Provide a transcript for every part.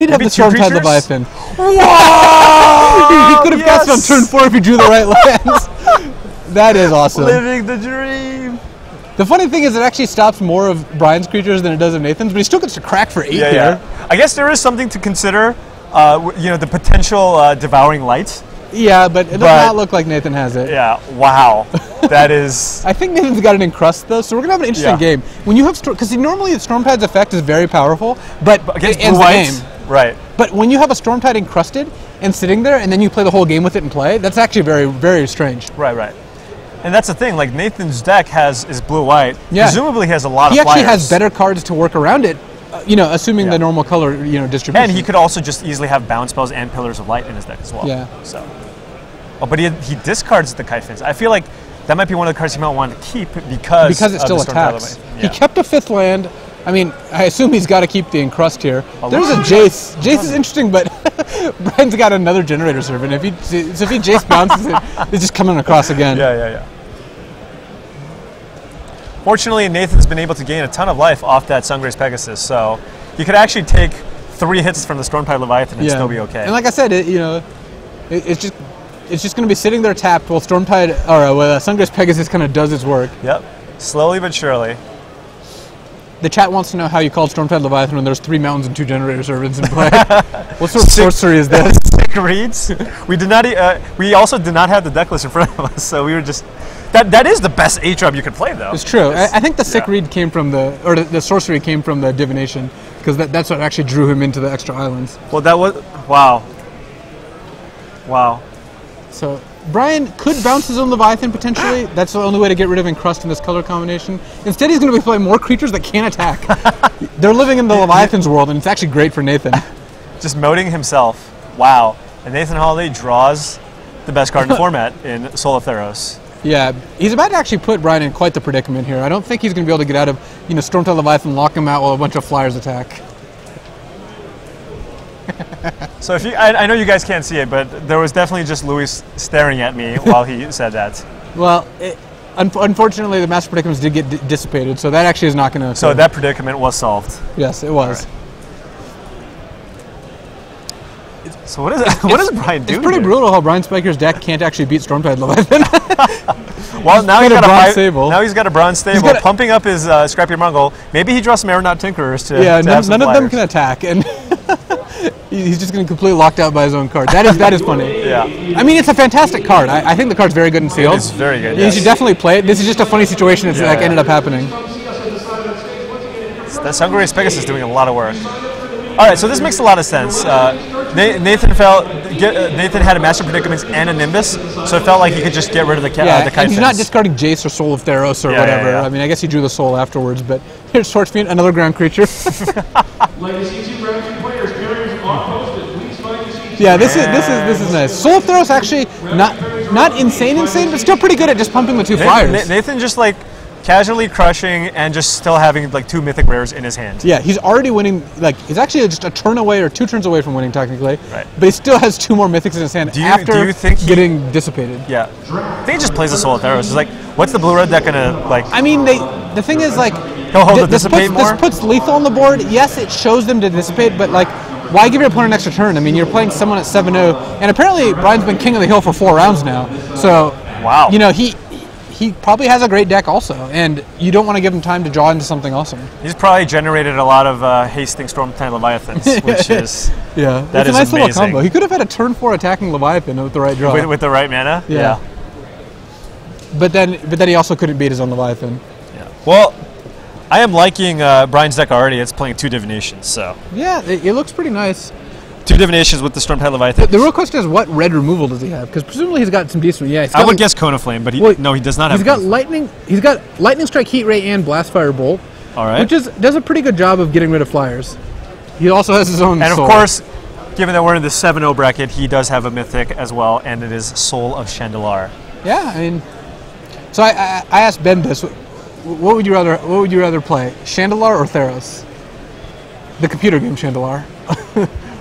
He'd have the Stormtide Leviathan. Wow! He could have cast it on turn 4 if he drew the right lands. That is awesome. Living the dream. The funny thing is it actually stops more of Brian's creatures than it does of Nathan's, but he still gets to crack for 8 here. Yeah. I guess there is something to consider, you know, the potential Devouring Light. Yeah, but it does not look like Nathan has it. Yeah, wow. That is... I think Nathan's got an Encrust, though, so we're going to have an interesting game. When you have... Because normally the Stormtide's effect is very powerful, but against it ends the game. Right. But when you have a Stormtide encrusted and sitting there, and then you play the whole game with it and play, that's actually very, very strange. Right, right. And that's the thing, like Nathan's deck is blue-white. Yeah. Presumably he has a lot of flyers. He actually has better cards to work around it, you know, assuming the normal color, you know, distribution. And he could also just easily have bounce spells and Pillars of Light in his deck as well. Yeah. So. Oh, but he discards the Kaifens. I feel like that might be one of the cards he might want to keep because it still attacks. He kept a 5th land. I mean, I assume he's got to keep the Encrust here. There's a Jace. Jace is interesting, but Brian's got another Generator Servant. If he Jace bounces it, it's just coming across again. Yeah. Fortunately, Nathan's been able to gain a ton of life off that Sungrace Pegasus, so he could actually take 3 hits from the Stormtide Leviathan and still be okay. And like I said, it's just going to be sitting there tapped while Stormtide or Sungrace Pegasus kind of does its work. Yep, slowly but surely. The chat wants to know how you called Stormtide Leviathan when there's 3 mountains and 2 Generator Servants in play. What sort of sorcery is this? Sick reads. We did not. We also did not have the deck list in front of us, so we were just. That is the best H-Drop you could play, though. It's true. I think the sick read came from the sorcery came from the divination, because that's what actually drew him into the extra islands. Well, that was wow. So Brian could bounce his own Leviathan potentially. That's the only way to get rid of Encrust in this color combination. Instead, he's going to be playing more creatures that can't attack. They're living in the Leviathan's world, and it's actually great for Nathan. Just moting himself. Wow. And Nathan Holiday draws the best card in the format in Soul of Theros. Yeah, he's about to actually put Brian in quite the predicament here. I don't think he's going to be able to get out of, Stormtide Leviathan, lock him out while a bunch of flyers attack. So if I know you guys can't see it, but there was definitely just Louis staring at me while he said that. Well, unfortunately, the Master Predicaments did get dissipated, so that actually is not going to. So that predicament was solved. Yes, it was. So what does Brian do? It's pretty brutal how Brian Spiker's deck can't actually beat Stormtide Leviathan. Well, now he's got a Bronze Stable. Now he's got a Bronze Stable, pumping up his Scrappy Mongol. Maybe he draws some Aeronaut Tinkerers to. Yeah, none of them can attack, and he's just getting completely locked out by his own card. That is funny. Yeah. I mean, it's a fantastic card. I think the card's very good in sealed. It's very good. You should definitely play it. This is just a funny situation that's ended up happening. That Sungrace Pegasus is doing a lot of work. All right, so this makes a lot of sense. Nathan had a Master Predicaments and a Nimbus, so it felt like he could just get rid of the Kaifens. And he's not discarding Jace or Soul of Theros or whatever. I mean, I guess he drew the Soul afterwards, but here's Torch Fiend, another ground creature. Yeah, this is nice. Soul of Theros actually not insane, but still pretty good at just pumping the 2 flyers. Nathan just like casually crushing and just still having like 2 mythic rares in his hand. Yeah, he's already winning. Like he's actually just a turn away or 2 turns away from winning technically. Right. But he still has 2 more mythics in his hand after getting dissipated. Yeah. I think he just plays the Soul of Theros. It's like, what's the blue-red deck gonna like? I mean, the thing is like, he'll hold the dissipate more. This puts lethal on the board. Yes, it shows them to dissipate, but like, why give your opponent an extra turn? I mean, you're playing someone at 7-0, and apparently Brian's been king of the hill for 4 rounds now. So, wow. He probably has a great deck also, and you don't want to give him time to draw into something awesome. He's probably generated a lot of hasting Stormtide Leviathans, which is that's a nice little combo. He could have had a turn 4 attacking Leviathan with the right draw. With the right mana? Yeah. But then he also couldn't beat his own Leviathan. Yeah. Well, I am liking Brian's deck already. It's playing 2 divinations, so. Yeah, it looks pretty nice. 2 divinations with the Stormtide Leviathan. The real question is, what red removal does he have? Because presumably he's got some decent. Yeah, I would guess Cone of Flame, but he does not have. He's got lightning. He's got Lightning Strike, Heat Ray, and Blastfire Bolt. All right. Which does a pretty good job of getting rid of flyers. He also has his own. And soul. Of course, given that we're in the 7-0 bracket, he does have a mythic as well, and it is Soul of Chandelar. Yeah, I mean, so I asked Ben this: what would you rather play, Chandelar or Theros? The computer game Chandelar.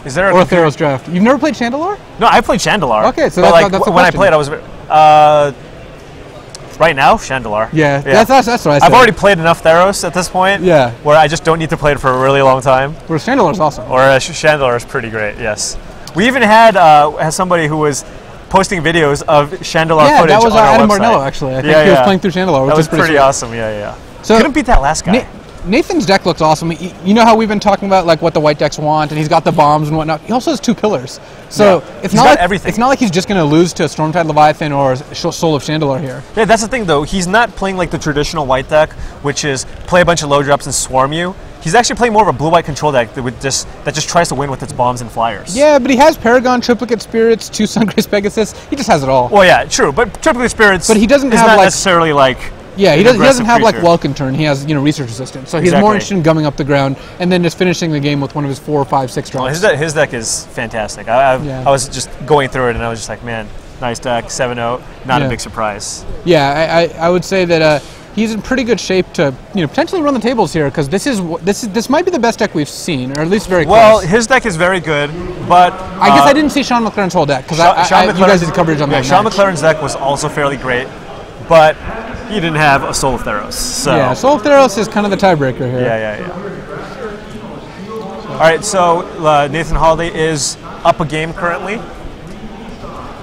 Is there or a Theros draft? You've never played Chandelar? No, I played Chandelar. Okay, so that's the when question. I played, I was Right now, Chandelar. Yeah, that's what I said. I've already played enough Theros at this point. Yeah. Where I just don't need to play it for a really long time. Where Chandelar's awesome. Or Chandelar is pretty great. Yes. We even had somebody who was posting videos of Chandelar footage that was on our Adam website. Marnello, actually. I think he was playing through Chandelar, which that was is pretty awesome. Yeah. So couldn't beat that last guy. Nathan's deck looks awesome. You know how we've been talking about like what the white decks want, and he's got the bombs and whatnot. He also has 2 pillars, so it's not like everything. It's not like he's just going to lose to a Stormtide Leviathan or Soul of Chandelar here. Yeah, that's the thing though. He's not playing like the traditional white deck, which is play a bunch of low drops and swarm you. He's actually playing more of a blue-white control deck that just tries to win with its bombs and flyers. Yeah, but he has Paragon, Triplicate Spirits, 2 Sungrace Pegasus. He just has it all. Well, yeah, true, but Triplicate Spirits. But he doesn't have not like necessarily like. Yeah, he doesn't have creature. like Welkin turn. He has Research Assistant, so he's more interested in gumming up the ground and then just finishing the game with one of his 4, 5, 6 drops. Well, his deck is fantastic. I was just going through it and I was just like, man, nice deck, 7-0, not a big surprise. Yeah, I would say that he's in pretty good shape to potentially run the tables here because this might be the best deck we've seen, or at least very close. Well, his deck is very good, but I guess I didn't see Sean McLaren's whole deck because you guys did coverage on that. Sean McLaren's deck was also fairly great, but he didn't have a Soul of Theros. So. Yeah, Soul of Theros is kind of the tiebreaker here. Yeah. All right, so Nathan Holiday is up a game currently.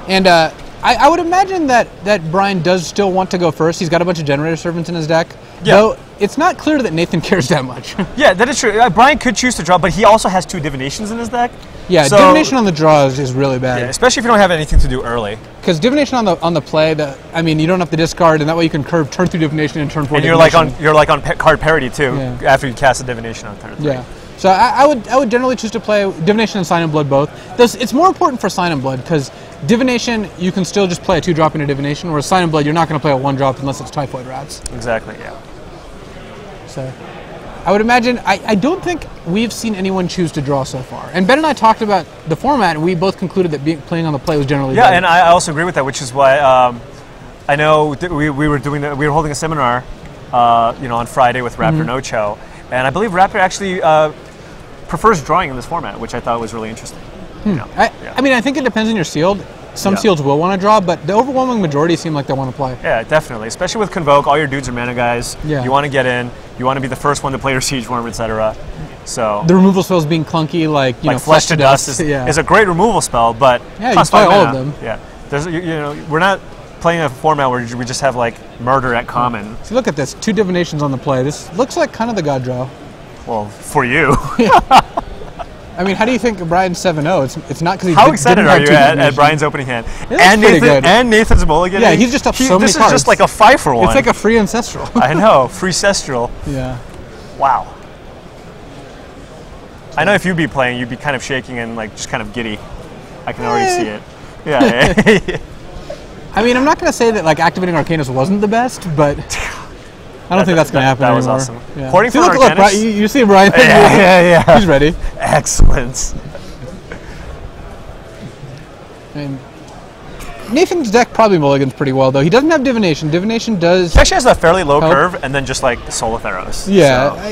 And I would imagine that Brian does still want to go first. He's got a bunch of Generator Servants in his deck. Yeah. Though it's not clear that Nathan cares that much. Yeah, that is true. Brian could choose to draw, but he also has 2 Divinations in his deck. Yeah, so, Divination on the draw is really bad. Yeah, especially if you don't have anything to do early. Because Divination on the play, you don't have to discard, and that way you can turn 3 Divination and turn 4 and Divination. you're like on card parity too, after you cast a Divination on turn 3. Yeah. So I would generally choose to play Divination and Sign and Blood both. It's more important for Sign and Blood because Divination you can still just play a 2-drop into Divination, whereas Sign and Blood you're not going to play a 1-drop unless it's Typhoid Rats. Exactly. Yeah. So I would imagine I don't think we've seen anyone choose to draw so far. And Ben and I talked about the format, and we both concluded that playing on the play was generally better. And I also agree with that, which is why I know that we were holding a seminar, on Friday with Raptor No Cho, and I believe Raptor actually prefers drawing in this format, which I thought was really interesting. I think it depends on your sealed. Some seals will want to draw, but the overwhelming majority seem like they want to play. Yeah, definitely. Especially with Convoke, all your dudes are mana guys. Yeah. You want to get in. You want to be the first one to play your Siege Worm, etc. So the removal spells being clunky, like Flesh to Dust is a great removal spell, but you can play all of them. Yeah, there's we're not playing a format where we just have like murder at common. So look at this, 2 Divinations on the play. This looks like kind of the god draw. Well, for you. How do you think Brian's 7-0? It's not because he. How excited are you at Brian's opening hand? And Nathan's mulligan. Yeah, he's just up so many cards. This is just like a 5-for-1. It's like a free ancestral. I know, free ancestral. Yeah. Wow. I know if you'd be playing, you'd be kind of shaking and like just kind of giddy. I can already see it. Yeah. I'm not going to say that like activating Arcanus wasn't the best, but. I don't think that's going to happen anymore. That was awesome. See, look, Brian, you see Brian? Yeah. He's ready. Excellent. Nathan's deck probably mulligans pretty well, though. He doesn't have Divination. Divination does... He actually has a fairly low curve, and then just like Soul of Theros. Yeah, so.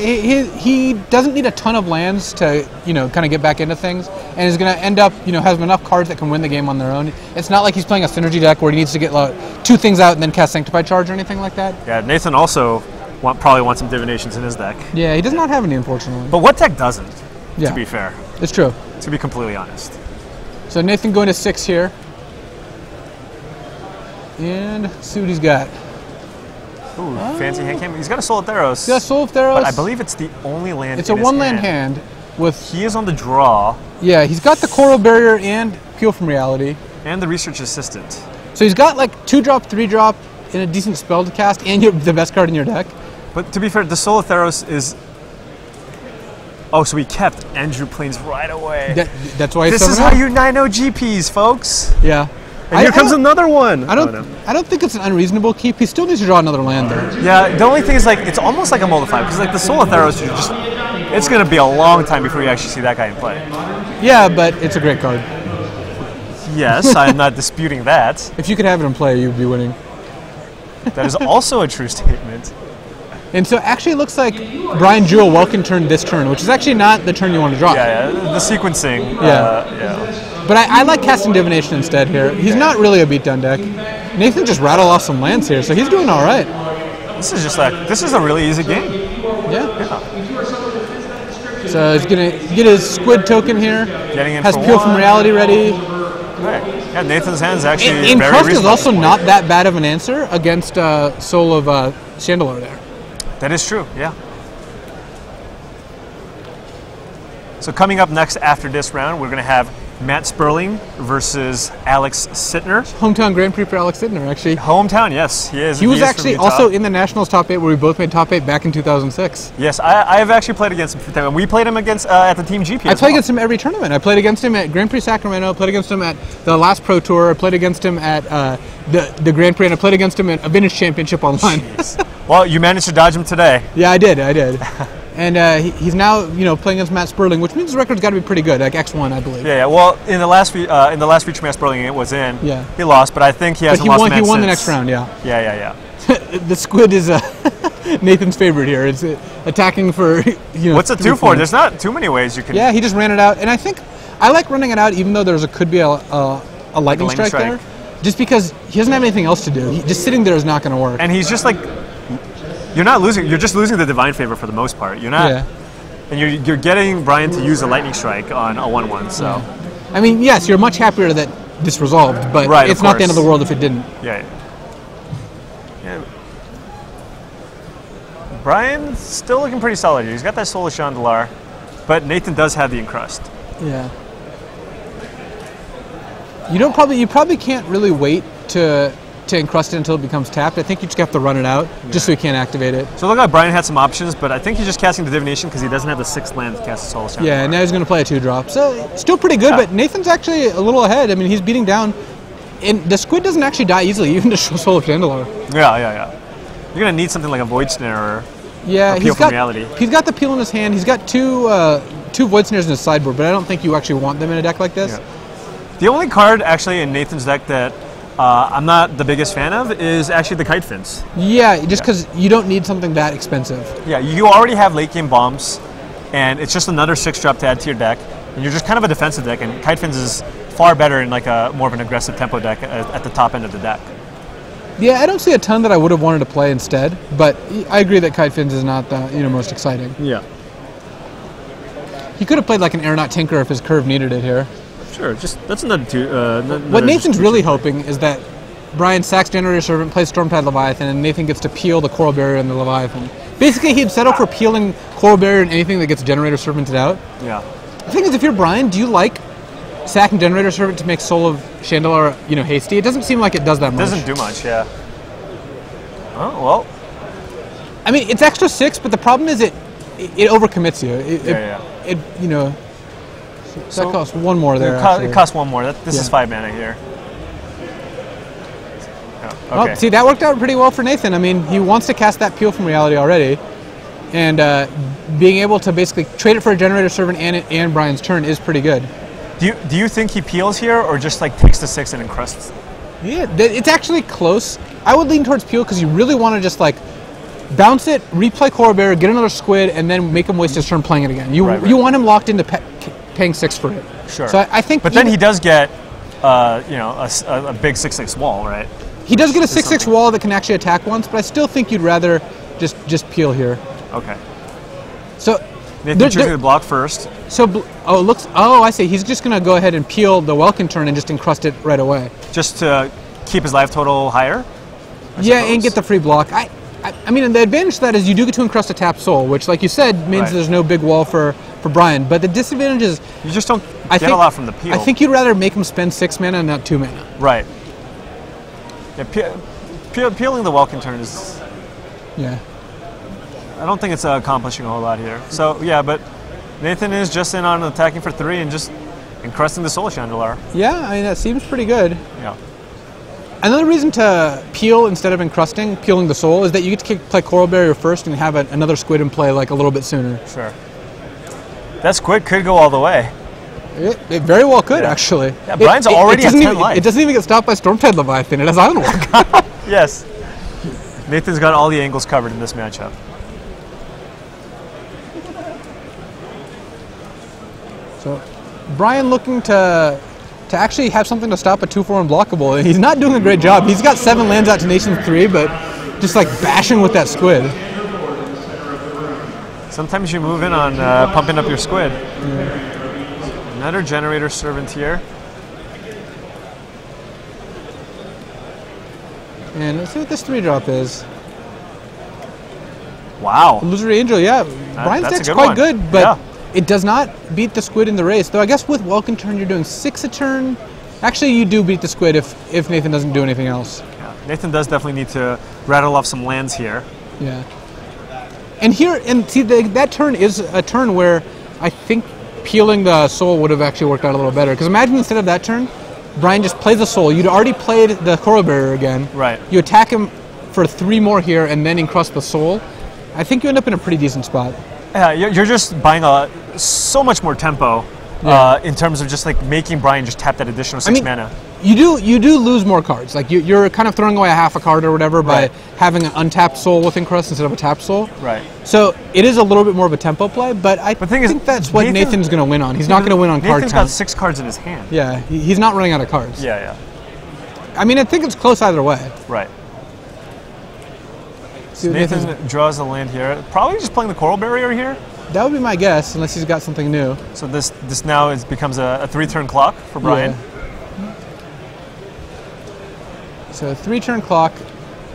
He doesn't need a ton of lands to, kind of get back into things, and is going to end up, has enough cards that can win the game on their own. It's not like he's playing a Synergy deck where he needs to get 2 things out and then cast Sanctified Charge or anything like that. Yeah, Nathan also probably wants some Divinations in his deck. Yeah, he does not have any, unfortunately. But what deck doesn't, to be fair? It's true. To be completely honest. So Nathan going to 6 here. And see what he's got. Ooh, fancy hand cam. He's got a Soul of Theros. He's got a Soul of Theros. But I believe it's the only land. It's a 1-land hand. He is on the draw. Yeah, he's got the Coral Barrier and Peel from Reality. And the Research Assistant. So he's got like 2-drop, 3-drop in a decent spell to cast, and the best card in your deck. But to be fair, the Soul of Theros is... Oh, so he kept Andrew Plains right away. That's why he's This is how you 9-0 GPs, folks. Yeah. And here comes another one. I don't think it's an unreasonable keep. He still needs to draw another land, though. Yeah, the only thing is, it's almost like a Moldify, because, the Soul of Theros, it's going to be a long time before you actually see that guy in play. Yeah, but it's a great card. Yes, I'm not disputing that. If you could have it in play, you'd be winning. That is also a true statement. And so actually it looks like Brian drew a Welkin turn this turn, which is actually not the turn you want to draw. Yeah, the sequencing. Yeah. But I like casting Divination instead here. He's not really a beatdown deck. Nathan just rattled off some lands here, so he's doing all right. This is a really easy game. Yeah. So he's gonna get his squid token here. Getting in has for Peel one. from Reality ready. Right. Yeah, Nathan's hand is actually And very Crust is reasonable. also not that bad of an answer against Soul of Chandelure there. That is true, yeah. So coming up next after this round, we're going to have Matt Sperling versus Alex Sittner. Hometown Grand Prix for Alex Sittner, actually. Hometown, yes, he is. He was is from actually Utah. also in the Nationals top 8 where we both made top 8 back in 2006. Yes, I have actually played against him. We played him against at the Team GP. I played against him every tournament. I played against him at Grand Prix Sacramento, I played against him at the last Pro Tour, I played against him at the Grand Prix, and I played against him at a Vintage Championship online. Well, you managed to dodge him today. Yeah, I did. And he's now, playing against Matt Sperling, which means his record's got to be pretty good, like X1, I believe. Yeah. Well, in the last feature Matt Sperling it was in. Yeah. He lost, but I think he hasn't lost. He won the since. next round. Yeah. Yeah. The squid is Nathan's favorite here. It's attacking for What's a 2-4? There's not too many ways you can. Yeah, he just ran it out, and I think I like running it out, even though could be a lightning strike there, just because he doesn't have anything else to do. Just sitting there is not going to work. And he's just like. You're not losing. You're just losing the divine favor for the most part. You're not. Yeah. And you're getting Brian to use a lightning strike on a 1/1. So. Yeah. I mean, yes, you're much happier that this resolved, but right, it's not the end of the world if it didn't. Yeah. Brian's still looking pretty solid here. He's got that Soul of Chandelure, but Nathan does have the encrust. Yeah. You probably can't really wait to encrust it until it becomes tapped. I think you just have to run it out just so you can't activate it. So it looked like Brian had some options, but I think he's just casting the Divination because he doesn't have the 6th land to cast the Soul of Chandelure. Yeah, and now he's going to play a 2-drop. So still pretty good, but Nathan's actually a little ahead. I mean, he's beating down, and the squid doesn't actually die easily, even to Soul of Chandelure. Yeah. You're going to need something like a Void Snare or Peel from Reality. He's got the Peel in his hand. He's got two Void Snares in his sideboard, but I don't think you actually want them in a deck like this. Yeah. The only card actually in Nathan's deck that I'm not the biggest fan of is actually the Kite Fins. Yeah, just because you don't need something that expensive. Yeah, you already have late game bombs, and it's just another 6-drop to add to your deck, and you're just kind of a defensive deck, and Kite Fins is far better in like a more of an aggressive tempo deck at the top end of the deck. Yeah, I don't see a ton that I would have wanted to play instead, but I agree that Kite Fins is not the most exciting. Yeah. He could have played like an Aeronaut Tinker if his curve needed it here. Sure, that's another two. What Nathan's really hoping is that Brian sacks Generator Servant, plays Stormtide Leviathan, and Nathan gets to peel the Coral Barrier and the Leviathan. Basically, he'd settle for peeling Coral Barrier and anything that gets Generator Servanted out. Yeah. The thing is, if you're Brian, do you like sacking Generator Servant to make Soul of Chandelure, hasty? It doesn't seem like it does that much. It doesn't do much, yeah. Oh, well. I mean, it's extra 6, but the problem is it overcommits you. That costs 1 more there. It costs 1 more. This is 5 mana here. Oh, okay. Well, see, that worked out pretty well for Nathan. I mean, he wants to cast that Peel from Reality already, and being able to basically trade it for a Generator Servant and Brian's turn is pretty good. Do you think he peels here, or just like takes the 6 and encrusts? Yeah, it's actually close. I would lean towards Peel because you really want to just like bounce it, replay Coral Barrier, get another squid, and then make him waste his turn playing it again. You want him locked into paying 6 for it. Sure. So I think. But then he does get, a big 6/6 wall, right? He does get a 6/6 wall that can actually attack once, but I still think you'd rather just peel here. Okay. So. Nathan choosing the block first. So, I see. He's just going to go ahead and peel the Welkin turn and just encrust it right away. Just to keep his life total higher? Yeah, and get the free block. I mean, the advantage to that is you do get to encrust a tap soul, which, like you said, means there's no big wall for Brian. But the disadvantage is... You just don't get a lot from the peel. I think you'd rather make him spend 6 mana and not 2 mana. Right. Yeah, peeling the Welkin turn is... Yeah. I don't think it's accomplishing a whole lot here. So, yeah, but Nathan is just in on attacking for 3 and just encrusting the Soul of Chandelure. Yeah, I mean, that seems pretty good. Yeah. Another reason to peel instead of peeling the soul, is that you get to play Coral Barrier first and have another squid in play like a little bit sooner. Sure. That squid could go all the way. It very well could, actually. Yeah, Brian's already at 10 life. It doesn't even get stopped by Stormtide Leviathan. It has Island Walk. Yes. Nathan's got all the angles covered in this matchup. So, Brian looking to to actually have something to stop a 2-4 unblockable. And he's not doing a great job. He's got 7 lands out to Nation 3, but just like bashing with that squid. Sometimes you move in on pumping up your squid. Another generator servant here. And let's see what this 3-drop is. Wow. Illusory Angel, yeah. Brian's deck's quite good, but it does not beat the squid in the race. Though I guess with Welkin turn, you're doing 6 a turn. Actually, you do beat the squid if Nathan doesn't do anything else. Yeah. Nathan does definitely need to rattle off some lands here. Yeah. And here, and see, that turn is a turn where I think peeling the soul would have actually worked out a little better. Because imagine instead of that turn, Brian just plays the soul. You'd already played the Coral Barrier again. Right. You attack him for 3 more here and then encrust the soul. I think you end up in a pretty decent spot. Yeah, you're just buying so much more tempo in terms of just like making Brian just tap that additional 6 mana. You do lose more cards. Like you're kind of throwing away a half a card or whatever by having an untapped soul with encrust instead of a tapped soul. Right. So it is a little bit more of a tempo play, but I think that's what Nathan's going to win on. He's not going to win on card count. Nathan's got 6 cards in his hand. Yeah, he's not running out of cards. Yeah. I mean, I think it's close either way. Right. So Nathan draws a land here. Probably just playing the Coral Barrier here. That would be my guess, unless he's got something new. So this now becomes a 3-turn clock for Brian. Yeah. So 3-turn clock.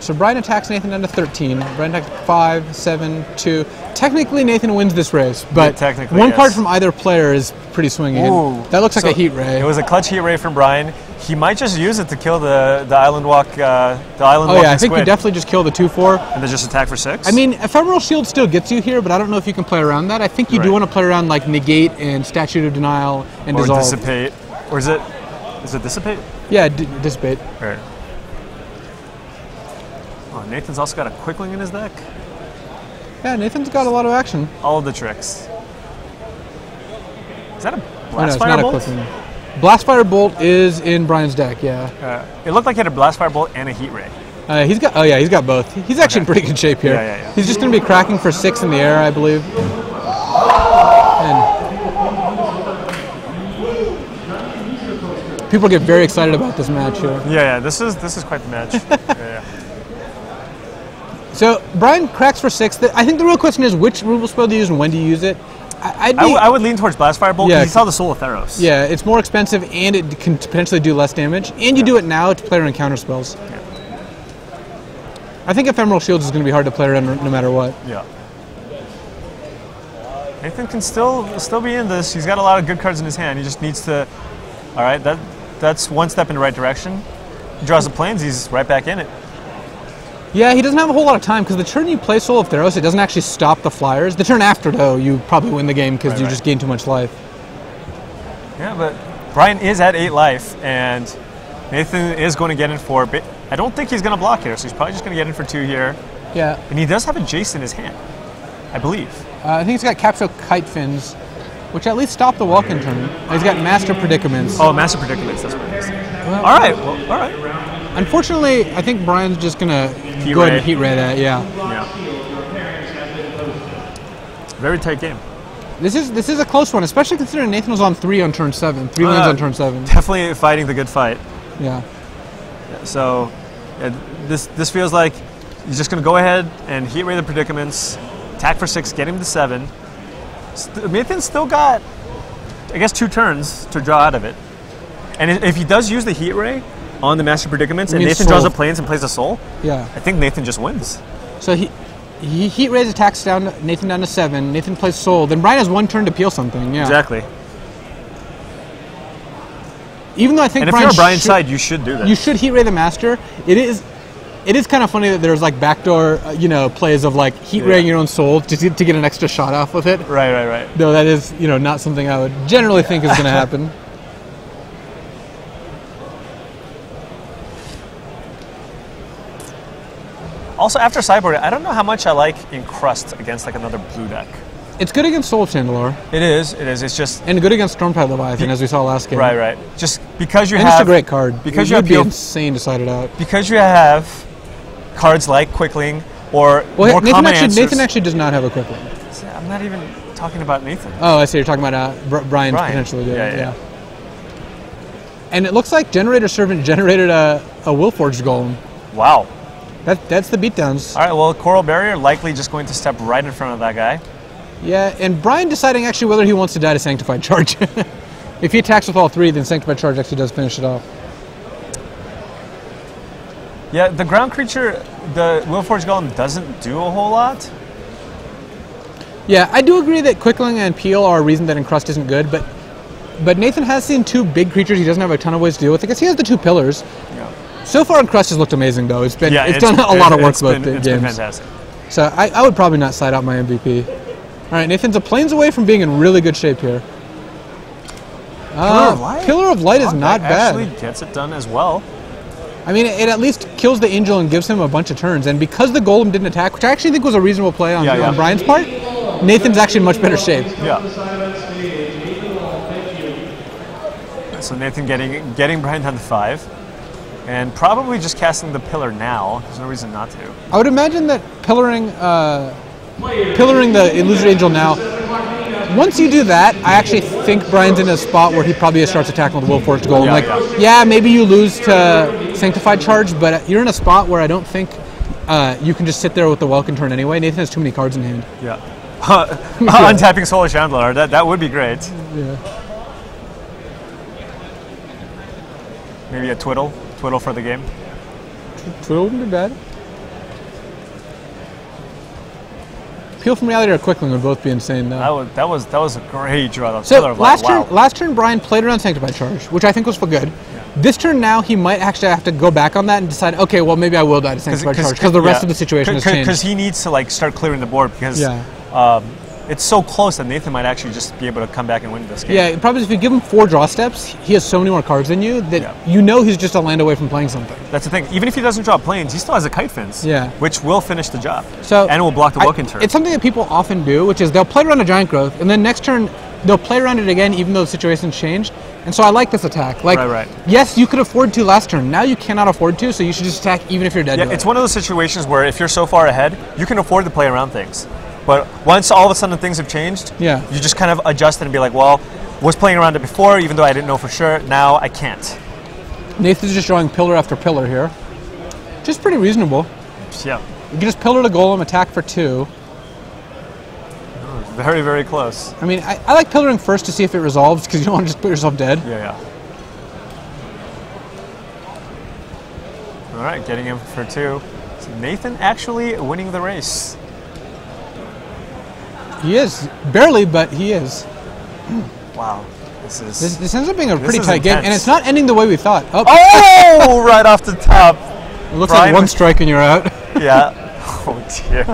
So Brian attacks Nathan down to 13. Brian attacks 5, 7, 2. Technically, Nathan wins this race, but one card from either player is pretty swinging. That looks like a heat ray. It was a clutch heat ray from Brian. He might just use it to kill the island walk. I think you definitely just kill the 2/4 and then just attack for 6. I mean, Ephemeral Shield still gets you here, but I don't know if you can play around that. I think you do want to play around like negate and Statute of Denial and dissolve. Or dissipate. Or is it dissipate? Yeah, dissipate. Right. Oh, Nathan's also got a Quickling in his deck. Yeah, Nathan's got a lot of action. All of the tricks. Is that a Blastfire Bolt? Bolt? It's not a Quickling. Blastfire Bolt is in Brian's deck, yeah. It looked like he had a Blastfire Bolt and a Heat Ray. He's got both. He's actually in pretty good shape here. Yeah. He's just going to be cracking for 6 in the air, I believe. And people get very excited about this match here. Yeah. This is quite the match. Yeah. So Brian cracks for 6. I think the real question is which removal spell to use and when to use it. I would lean towards Blastfire Bolt because he saw the Soul of Theros. Yeah, it's more expensive and it can potentially do less damage. And you do it now to play around counter spells. Yeah. I think Ephemeral Shields is going to be hard to play around no matter what. Yeah. Nathan can still be in this. He's got a lot of good cards in his hand. He just needs to... All right, that's one step in the right direction. He draws the plains, he's right back in it. Yeah, he doesn't have a whole lot of time because the turn you play Soul of Theros, it doesn't actually stop the flyers. The turn after, though, you probably win the game because you just gain too much life. Yeah, but Brian is at 8 life, and Nathan is going to get in 4. But I don't think he's going to block here, so he's probably just going to get in for 2 here. Yeah. And he does have a Jace in his hand, I believe. I think he's got Capsule Kite Fins, which at least stop the Welkin turn. He's got Master Predicaments. Oh, Master Predicaments, that's what it is. Well, all right. Unfortunately, I think Brian's just going to go ahead and Heat Ray that, yeah. Very tight game. This is a close one, especially considering Nathan was on 3 on turn 7. 3 lands on turn 7. Definitely fighting the good fight. Yeah. So, this feels like he's just going to go ahead and Heat Ray the Predicaments, attack for 6, get him to 7. Nathan's still got, I guess, 2 turns to draw out of it. And if he does use the Heat Ray on the Master Predicaments and Nathan draws a plains and plays a soul, I think Nathan just wins. So he Heat Rays attacks Nathan down to 7. Nathan plays soul. Then Brian has 1 turn to peel something. Yeah. Exactly. Even though I think if you're on Brian's side, you should do that. You should Heat Ray the Master. It is kind of funny that there's like backdoor plays of like Heat Raying your own soul to get an extra shot off with it. Right. Though that is not something I would generally think is going to happen. Also, after sideboard, I don't know how much I like Encrust against like another blue deck. It's good against Soul of Chandelure. It is. It's just... And good against Stormtide Leviathan, as we saw last game. Right. Just because you have... it's a great card. Because it would be insane to side it out. Because you have cards like Quickling or more common answers. Nathan actually does not have a Quickling. I'm not even talking about Nathan. Oh, I see. You're talking about Brian potentially doing. Yeah. And it looks like Generator Servant generated a Willforged Golem. Wow. That's the beatdowns. All right, well, Coral Barrier likely just going to step right in front of that guy. Yeah, and Brian deciding actually whether he wants to die to Sanctified Charge. If he attacks with all 3, then Sanctified Charge actually does finish it off. Yeah, the ground creature, the Willforged Golem doesn't do a whole lot. Yeah, I do agree that Quickling and Peel are a reason that Encrust isn't good, but Nathan has seen 2 big creatures he doesn't have a ton of ways to deal with. I guess he has the 2 pillars. Yeah. So far, Encrust has looked amazing, though. It's done a lot of work both games. Been fantastic. So I would probably not side out my MVP. All right, Nathan's a planes away from being in really good shape here. Pillar of Light? Pillar of Light is not bad. Actually gets it done as well. I mean, it at least kills the Angel and gives him a bunch of turns. And because the Golem didn't attack, which I actually think was a reasonable play on Brian's part, Nathan's actually in much better shape. Yeah. So Nathan getting Brian down to 5. And probably just casting the Pillar now. There's no reason not to. I would imagine that pillaring the Illusory Angel now, once you do that, I actually think Brian's in a spot where he probably starts attacking with Willforged Golem. Yeah, maybe you lose to Sanctified Charge, but you're in a spot where I don't think you can just sit there with the Welkin turn anyway. Nathan has too many cards in hand. Yeah. Untapping Solar Chandler, that would be great. Yeah. Maybe a Twiddle for the game. Twiddle wouldn't be bad. Peel from Reality or Quickling would both be insane, though. That was a great draw. So last turn, Brian played around Sanctified Charge, which I think was for good. Yeah. This turn now, he might actually have to go back on that and decide, okay, well, maybe I will die to Sanctified Charge because the rest of the situation has changed. Because he needs to start clearing the board because it's so close that Nathan might actually just be able to come back and win this game. Yeah, the problem is if you give him 4 draw steps, he has so many more cards than you that you know he's just a land away from playing something. That's the thing. Even if he doesn't draw planes, he still has a Kite Fence, which will finish the job. And will block the Welkin turn. It's something that people often do, which is they'll play around a Giant Growth, and then next turn they'll play around it again even though the situation's changed. And so I like this attack. Yes, you could afford to last turn. Now you cannot afford to, so you should just attack even if you're dead. Yeah, it's one of those situations where if you're so far ahead, you can afford to play around things. But once all of a sudden things have changed, you just kind of adjust it and be like, well, was playing around it before, even though I didn't know for sure. Now I can't. Nathan's just drawing pillar after pillar here. Just pretty reasonable. Yeah. You can just pillar to Golem, attack for 2. Very, very close. I mean, I like pillaring first to see if it resolves because you don't want to just put yourself dead. Yeah. All right, getting him for 2. So Nathan actually winning the race. He is. Barely, but he is. Wow. This ends up being a pretty tight game, and it's not ending the way we thought. Oh, right off the top. It looks like 1 strike and you're out. Yeah. Oh, dear.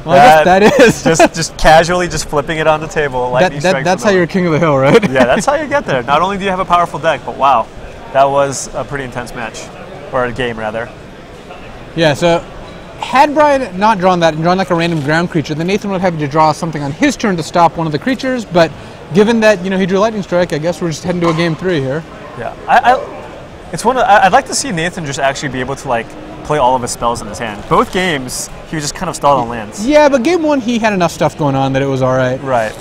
Well, I guess that is. just casually just flipping it on the table. That's how you're king of the hill, right? Yeah, that's how you get there. Not only do you have a powerful deck, but wow, that was a pretty intense match. Or a game, rather. Yeah, so had Brian not drawn that and drawn like a random ground creature, then Nathan would have to draw something on his turn to stop one of the creatures, but given that, he drew Lightning Strike, I guess we're just heading to a game 3 here. Yeah, I'd like to see Nathan just actually be able to play all of his spells in his hand. Both games, he was just kind of stalled on lands. Yeah, but game 1 he had enough stuff going on that it was all right. Right.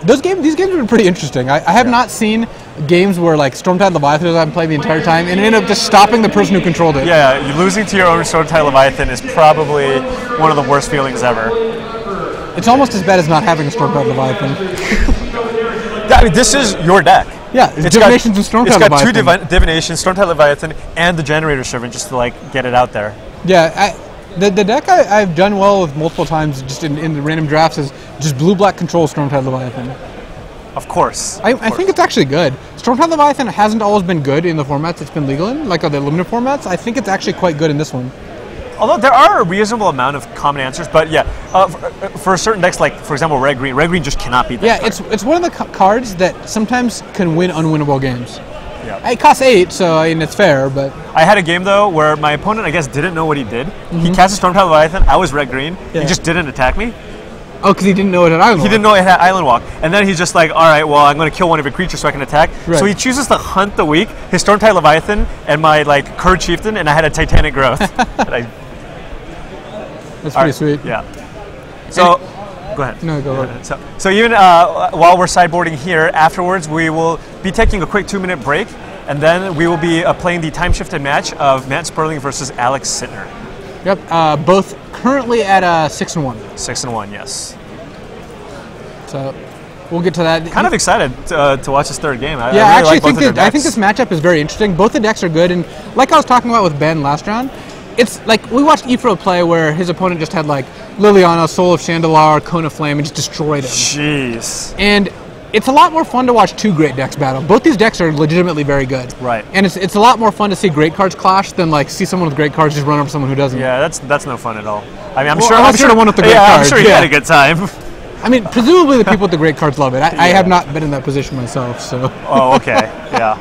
These games have been pretty interesting. I have not seen games where Stormtide Leviathan has been played the entire time and ended up just stopping the person who controlled it. Yeah, losing to your own Stormtide Leviathan is probably one of the worst feelings ever. It's almost as bad as not having a Stormtide Leviathan. I mean, this is your deck. Yeah, it's Divinations and Stormtide Leviathan. It's got 2 Divinations, Stormtide Leviathan, and the Generator Servant just to get it out there. Yeah, the deck I've done well with multiple times just in the random drafts is just blue-black control Stormtide Leviathan. Of course. I think it's actually good. Stormtide Leviathan hasn't always been good in the formats it's been legal in, like the limited formats. I think it's actually quite good in this one. Although there are a reasonable amount of common answers, but yeah, for certain decks, like for example Red Green just cannot beat that card. It's one of the cards that sometimes can win unwinnable games. Yeah. It costs 8, so I mean it's fair, but I had a game though where my opponent I guess didn't know what he did. He cast a Stormtide Leviathan. I was Red Green. He just didn't attack me. Oh, because he didn't know it had Island Walk. He didn't know it had Island Walk. And then he's just like, all right, well, I'm going to kill one of your creatures so I can attack. Right. So he chooses to hunt the weak, his Stormtide Leviathan, and my Curd Chieftain, and I had a Titanic Growth. That's pretty sweet. Yeah. So, Go ahead. No, go ahead. So even while we're sideboarding here, afterwards we will be taking a quick 2-minute break, and then we will be playing the time-shifted match of Matt Sperling versus Alex Sittner. Yep, both currently at 6-1. 6-1, yes. So we'll get to that. Kind of excited to watch this third game. I actually think this matchup is very interesting. Both the decks are good, and like I was talking about with Ben last round, it's like we watched Ifro play where his opponent just had like Liliana, Soul of Chandelar, Cone of Flame, and just destroyed him. Jeez. And it's a lot more fun to watch two great decks battle. Both these decks are legitimately very good. Right. And it's a lot more fun to see great cards clash than like see someone with great cards just run over someone who doesn't. Yeah, that's no fun at all. I mean, I'm sure the one with the great cards. I'm sure he had a good time. I mean, presumably the people with the great cards love it. I have not been in that position myself, so. Oh, okay. Yeah.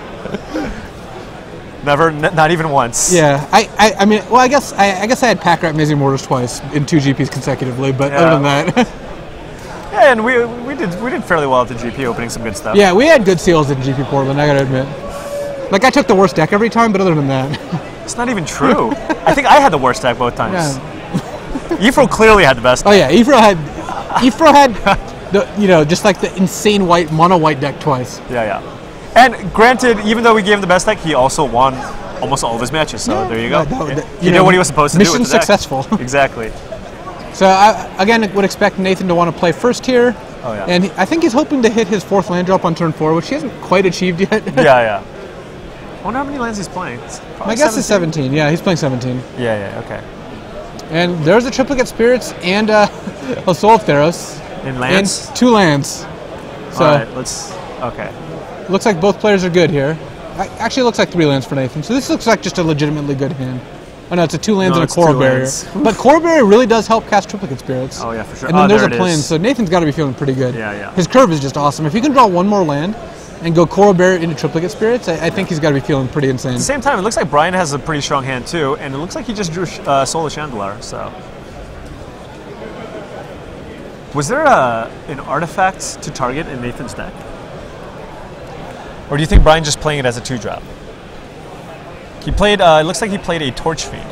Never, not even once. Yeah, I mean, well, I guess I had Pack Rat Amazing Mortars twice in 2 GPs consecutively, but other than that. Yeah, and we did fairly well at the GP, opening some good stuff. Yeah, we had good seals at GP Portland, I gotta admit. Like, I took the worst deck every time, but other than that. It's not even true. I think I had the worst deck both times. Yeah. Ifro clearly had the best deck. Oh yeah, Ifro had the, just like the insane mono white deck twice. Yeah. And granted, even though we gave him the best deck, he also won almost all of his matches. So there you go. You know what he was supposed to do with the deck. Mission successful. Exactly. So again, would expect Nathan to want to play first here. Oh yeah. And I think he's hoping to hit his 4th land drop on turn 4, which he hasn't quite achieved yet. Yeah. I wonder how many lands he's playing. My guess is 17. Yeah, he's playing 17. Yeah. Okay. And there's a Triplicate Spirits and a Soul of Theros. In lands? And 2 lands. So all right, okay. Looks like both players are good here. Actually, it looks like 3 lands for Nathan. So this looks like just a legitimately good hand. Oh no, it's a 2 lands and a Coral Barrier. But Coral Barrier really does help cast Triplicate Spirits. Oh yeah, for sure. And then there's a plane, so Nathan's got to be feeling pretty good. Yeah. His curve is just awesome. If he can draw 1 more land and go Coral Barrier into Triplicate Spirits, I think he's got to be feeling pretty insane. At the same time, it looks like Brian has a pretty strong hand too, and it looks like he just drew Soul of Chandelar, so. Was there an artifact to target in Nathan's deck? Or do you think Brian's just playing it as a 2-drop? He played, it looks like he played a Torch Fiend,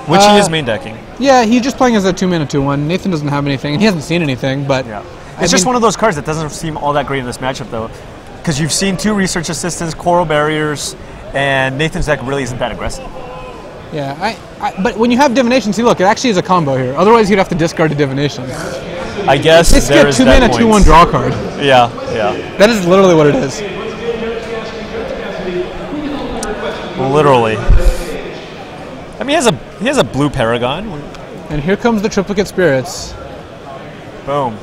which he is main decking. Yeah, he's just playing as a 2-mana 2/1. Nathan doesn't have anything, and he hasn't seen anything, but... Yeah. It's just one of those cards that doesn't seem all that great in this matchup, though, because you've seen 2 Research Assistants, Coral Barriers, and Nathan's deck really isn't that aggressive. Yeah, but when you have Divination, see, look, it actually is a combo here. Otherwise, you'd have to discard a Divination. I guess it's there a 2-mana 2/1 draw card. Yeah. That is literally what it is. Literally. I mean, he has a blue Paragon. And here comes the Triplicate Spirits. Boom.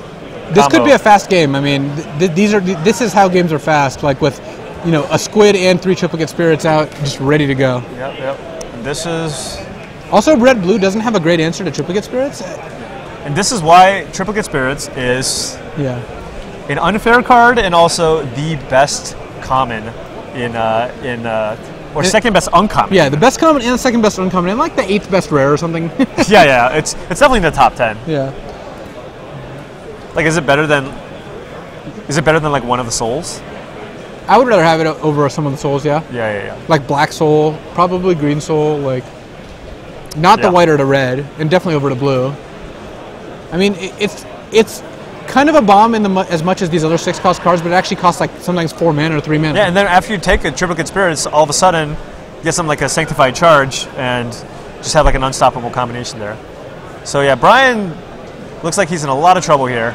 This could be a fast game. I mean, this is how games are fast. Like with, a Squid and 3 Triplicate Spirits out, just ready to go. Yep. And this is also red-blue doesn't have a great answer to Triplicate Spirits. And this is why Triplicate Spirits is an unfair card and also the best common or second best uncommon. Yeah, the best common and the second best uncommon, and like the 8th best rare or something. Yeah. It's definitely in the top 10. Yeah. Like, is it better than like one of the souls? I would rather have it over some of the souls. Yeah. Yeah. Like black soul, probably green soul, like not the white or the red, and definitely over the blue. I mean, it's kind of a bomb as much as these other 6-cost cards, but it actually costs like sometimes 4 mana or 3 mana. Yeah, and then after you take a Triplicate Spirits, all of a sudden you get something like a Sanctified Charge and just have like an unstoppable combination there. So yeah, Brian looks like he's in a lot of trouble here.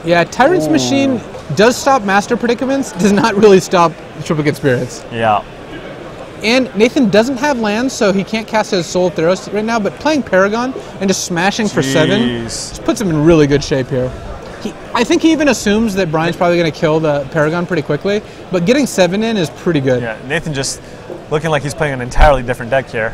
Yeah, Tyrant's Machine does stop Master Predicaments, does not really stop Triplicate Spirits. Yeah. And Nathan doesn't have lands, so he can't cast his Soul of Theros right now, but playing Paragon and just smashing for 7 just puts him in really good shape here. I think he even assumes that Brian's probably going to kill the Paragon pretty quickly, but getting 7 in is pretty good. Yeah, Nathan just looking like he's playing an entirely different deck here.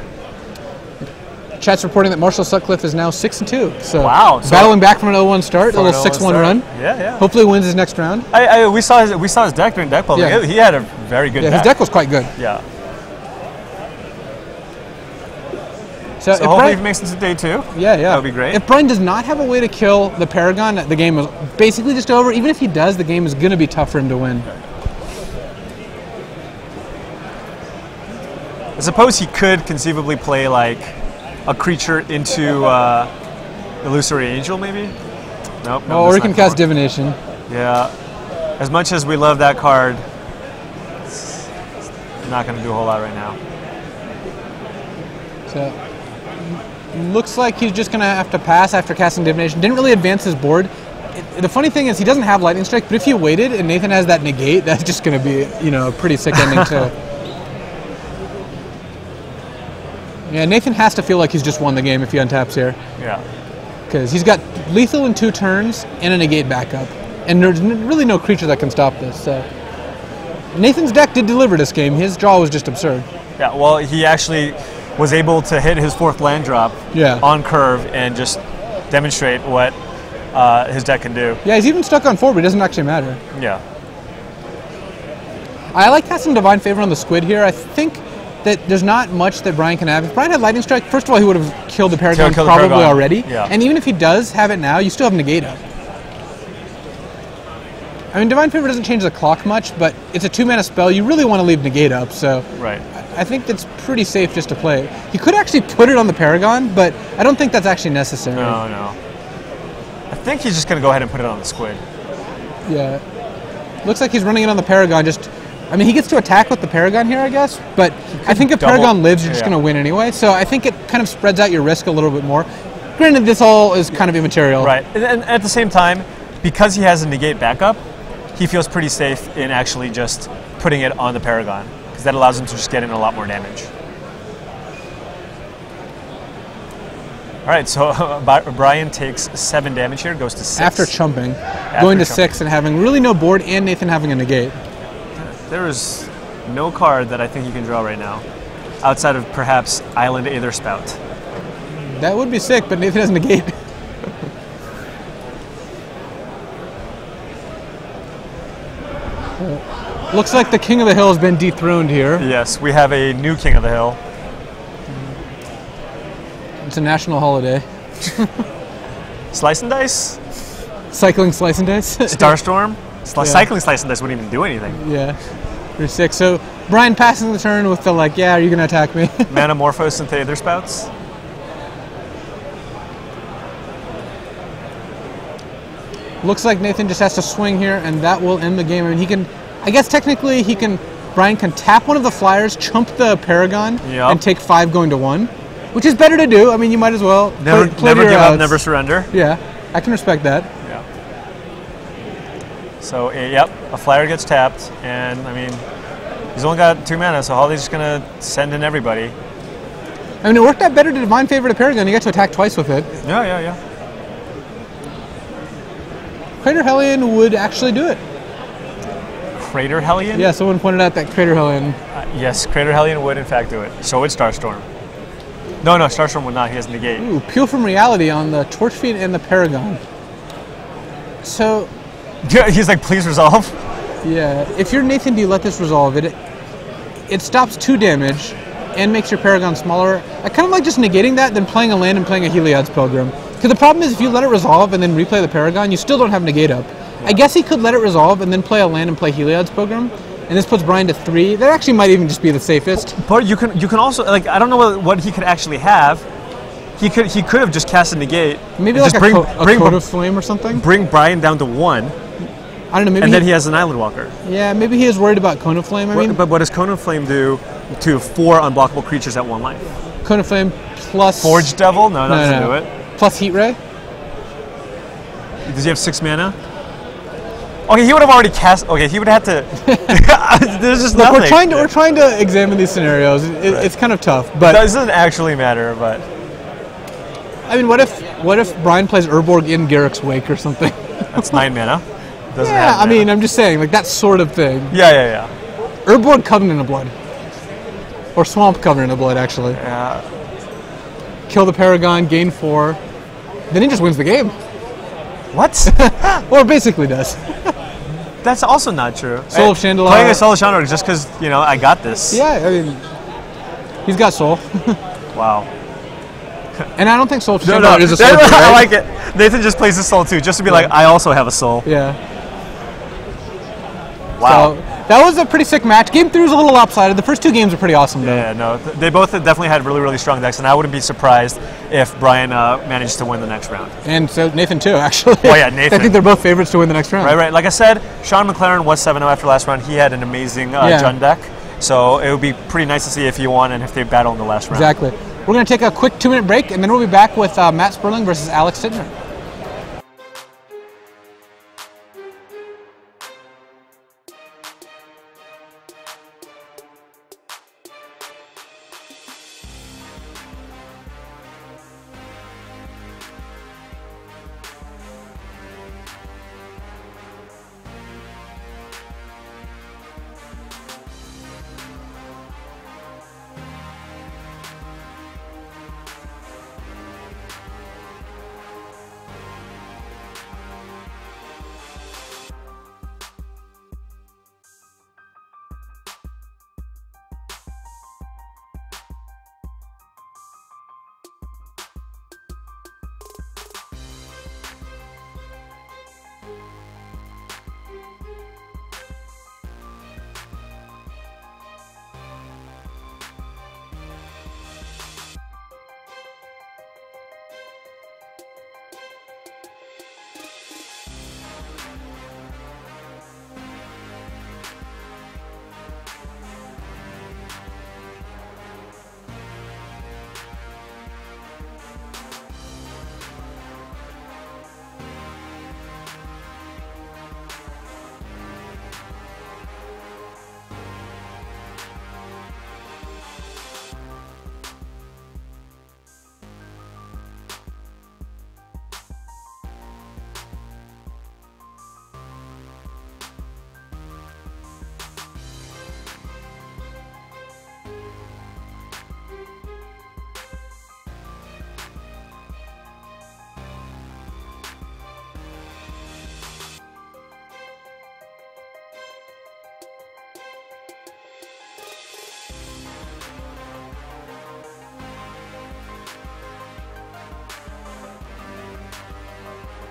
Chat's reporting that Marshall Sutcliffe is now 6-2. So wow, battling back from an 0-1 start, a little 6-1 run. Yeah. Hopefully wins his next round. We saw his deck during deck building. Yeah. He had a very good deck. His deck was quite good. Yeah. So hopefully Brian, he makes it to day 2. Yeah. That would be great. If Brian does not have a way to kill the Paragon, the game is basically just over. Even if he does, the game is going to be tough for him to win. I suppose he could conceivably play like a creature into Illusory Angel, maybe? Nope. No, or you can cast Divination. Yeah. As much as we love that card, it's not going to do a whole lot right now. So, looks like he's just going to have to pass after casting Divination. Didn't really advance his board. The funny thing is he doesn't have Lightning Strike, but if he waited and Nathan has that negate, that's just going to be, a pretty sick ending too. Yeah, Nathan has to feel like he's just won the game if he untaps here. Yeah. Because he's got lethal in 2 turns and a negate backup. And there's really no creature that can stop this. So Nathan's deck did deliver this game. His draw was just absurd. Yeah, well, he actually was able to hit his 4th land drop on curve and just demonstrate what his deck can do. Yeah, he's even stuck on 4, but it doesn't actually matter. Yeah. I like casting Divine Favor on the Squid here. I think that there's not much that Brian can have. If Brian had Lightning Strike, first of all, he would have killed the Paragon probably already. Yeah. And even if he does have it now, you still have Negate up. I mean, Divine Favor doesn't change the clock much, but it's a 2-mana spell. You really want to leave Negate up, so right. I think it's pretty safe just to play it. He could actually put it on the Paragon, but I don't think that's actually necessary. No. I think he's just going to go ahead and put it on the Squid. Yeah. Looks like he's running it on the Paragon. I mean, he gets to attack with the Paragon here, I guess, but I think if Paragon lives, you're just going to win anyway. So I think it kind of spreads out your risk a little bit more. Granted, this all is kind of immaterial. Right. And at the same time, because he has a negate backup, he feels pretty safe in actually just putting it on the Paragon, because that allows him to just get in a lot more damage. All right, so Brian takes 7 damage here, goes to 6. After chumping. Going to 6 and having really no board and Nathan having a negate. There is no card that I think you can draw right now, outside of perhaps Island Aether Spout. That would be sick, but Nathan has negate. Looks like the King of the Hill has been dethroned here. Yes, we have a new King of the Hill. It's a national holiday. Slice and Dice? Cycling Slice and Dice? Starstorm? Cycling Slice and Dice wouldn't even do anything. Yeah. You're sick. So Brian passing the turn with the are you going to attack me? Manamorphose into Aether Spouts? Looks like Nathan just has to swing here, and that will end the game. I mean, I guess technically Brian can tap one of the flyers, chump the Paragon, and take 5 going to 1, which is better to do. I mean, you might as well never give up, never surrender. Yeah, I can respect that. Yeah. So, a flyer gets tapped, and I mean, he's only got 2 mana, so Holly's just gonna send in everybody. I mean, it worked out better to Divine Favor to Paragon. You got to attack twice with it. Yeah. Crater Hellion would actually do it. Crater Hellion? Yeah, someone pointed out that Crater Hellion. Yes, Crater Hellion would in fact do it. So would Starstorm. No, Starstorm would not. He has negate. Ooh, Peel from Reality on the Torchfiend and the Paragon. So... Yeah, he's like, please resolve. Yeah, if you're Nathan, do you let this resolve? It stops 2 damage and makes your Paragon smaller. I kind of like just negating that than playing a land and playing a Heliod's Pilgrim. Because the problem is if you let it resolve and then replay the Paragon, you still don't have negate up. Yeah. I guess he could let it resolve and then play a land and play Heliod's Pilgrim. And this puts Brian to 3. That actually might even just be the safest. But you can also, like, I don't know what he could actually have. He could have just cast a negate. Maybe like a Code of Flame or something? Bring Brian down to 1. I don't know, maybe. And then he has an Island Walker. Yeah, maybe he is worried about Cone of Flame, But what does Cone of Flame do to 4 unblockable creatures at 1 life? Cone of Flame plus... Forge Devil? No, that doesn't do it. Plus Heat Ray? Does he have 6 mana? Okay, he would have already cast... Okay, he would have to... There's just nothing. We're trying to examine these scenarios. It's kind of tough, but... It doesn't actually matter, but... I mean, what if Brian plays Urborg in Garrick's Wake or something? That's 9 mana. I mean, I'm just saying, like, that sort of thing. Yeah. Urborg Covenant of Blood. Or Swamp Covenant of Blood, actually. Yeah. Kill the Paragon, gain 4. Then he just wins the game. What? Or basically does. That's also not true. Soul of Chandelar. Playing a Soul of Chandelar just because, I got this. Yeah, I mean, he's got Soul. Wow. And I don't think Soul of Chandelar is a Soul. I like it. Nathan just plays the Soul too, just to be like, I also have a Soul. Yeah. Wow. So, that was a pretty sick match. Game 3 was a little lopsided. The first 2 games were pretty awesome, though. Yeah, no, they both definitely had really, really strong decks, and I wouldn't be surprised if Brian managed to win the next round. And so Nathan, too, actually. Oh, yeah, Nathan. I think they're both favorites to win the next round. Right. Like I said, Sean McLaren was 7-0 after last round. He had an amazing Jund deck, so it would be pretty nice to see if he won and if they battle in the last round. Exactly. We're going to take a quick 2-minute break, and then we'll be back with Matt Sperling versus Alex Sittner.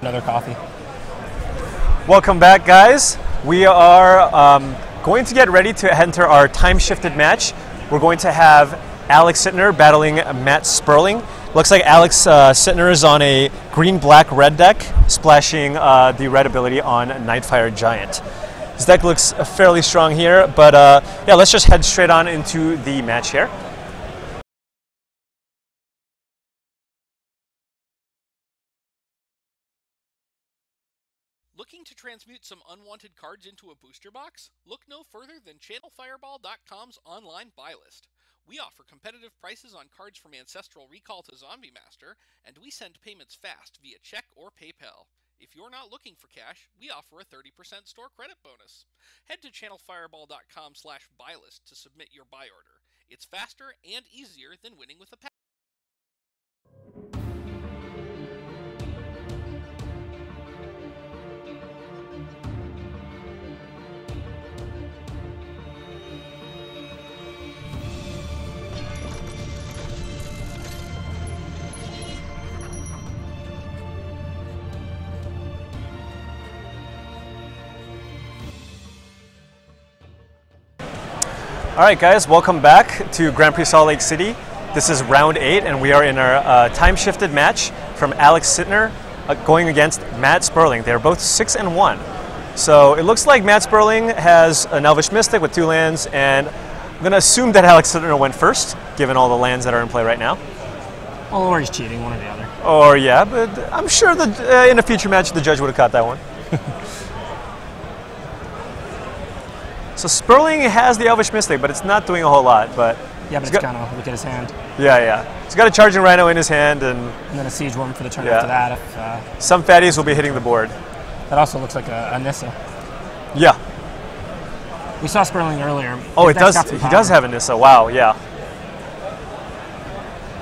Another coffee. Welcome back, guys. We are going to get ready to enter our time-shifted match. We're going to have Alex Sittner battling Matt Sperling. Looks like Alex Sittner is on a green-black-red deck, splashing the red ability on Nightfire Giant. His deck looks fairly strong here, but yeah, let's just head straight on into the match here. Looking to transmute some unwanted cards into a booster box? Look no further than ChannelFireball.com's online buy list. We offer competitive prices on cards from Ancestral Recall to Zombie Master, and we send payments fast via check or PayPal. If you're not looking for cash, we offer a 30% store credit bonus. Head to ChannelFireball.com/buy list to submit your buy order. It's faster and easier than winning with a pack. All right, guys, welcome back to Grand Prix Salt Lake City. This is round 8, and we are in our time-shifted match from Alex Sittner going against Matt Sperling. They're both 6-1. So it looks like Matt Sperling has an Elvish Mystic with 2 lands, and I'm going to assume that Alex Sittner went first, given all the lands that are in play right now. Well, or he's cheating, one or the other. Or, yeah, but I'm sure that in a future match, the judge would have caught that one. So Sperling has the Elvish Mystic, but it's not doing a whole lot. But yeah, but it's kind of look at his hand. Yeah. He's got a Charging Rhino in his hand, and then a Siege Worm for the turn after that. If, some fatties will be hitting the board. That also looks like a Nissa. Yeah. We saw Sperling earlier. Oh, it does. He does have a Nissa. Wow. Yeah.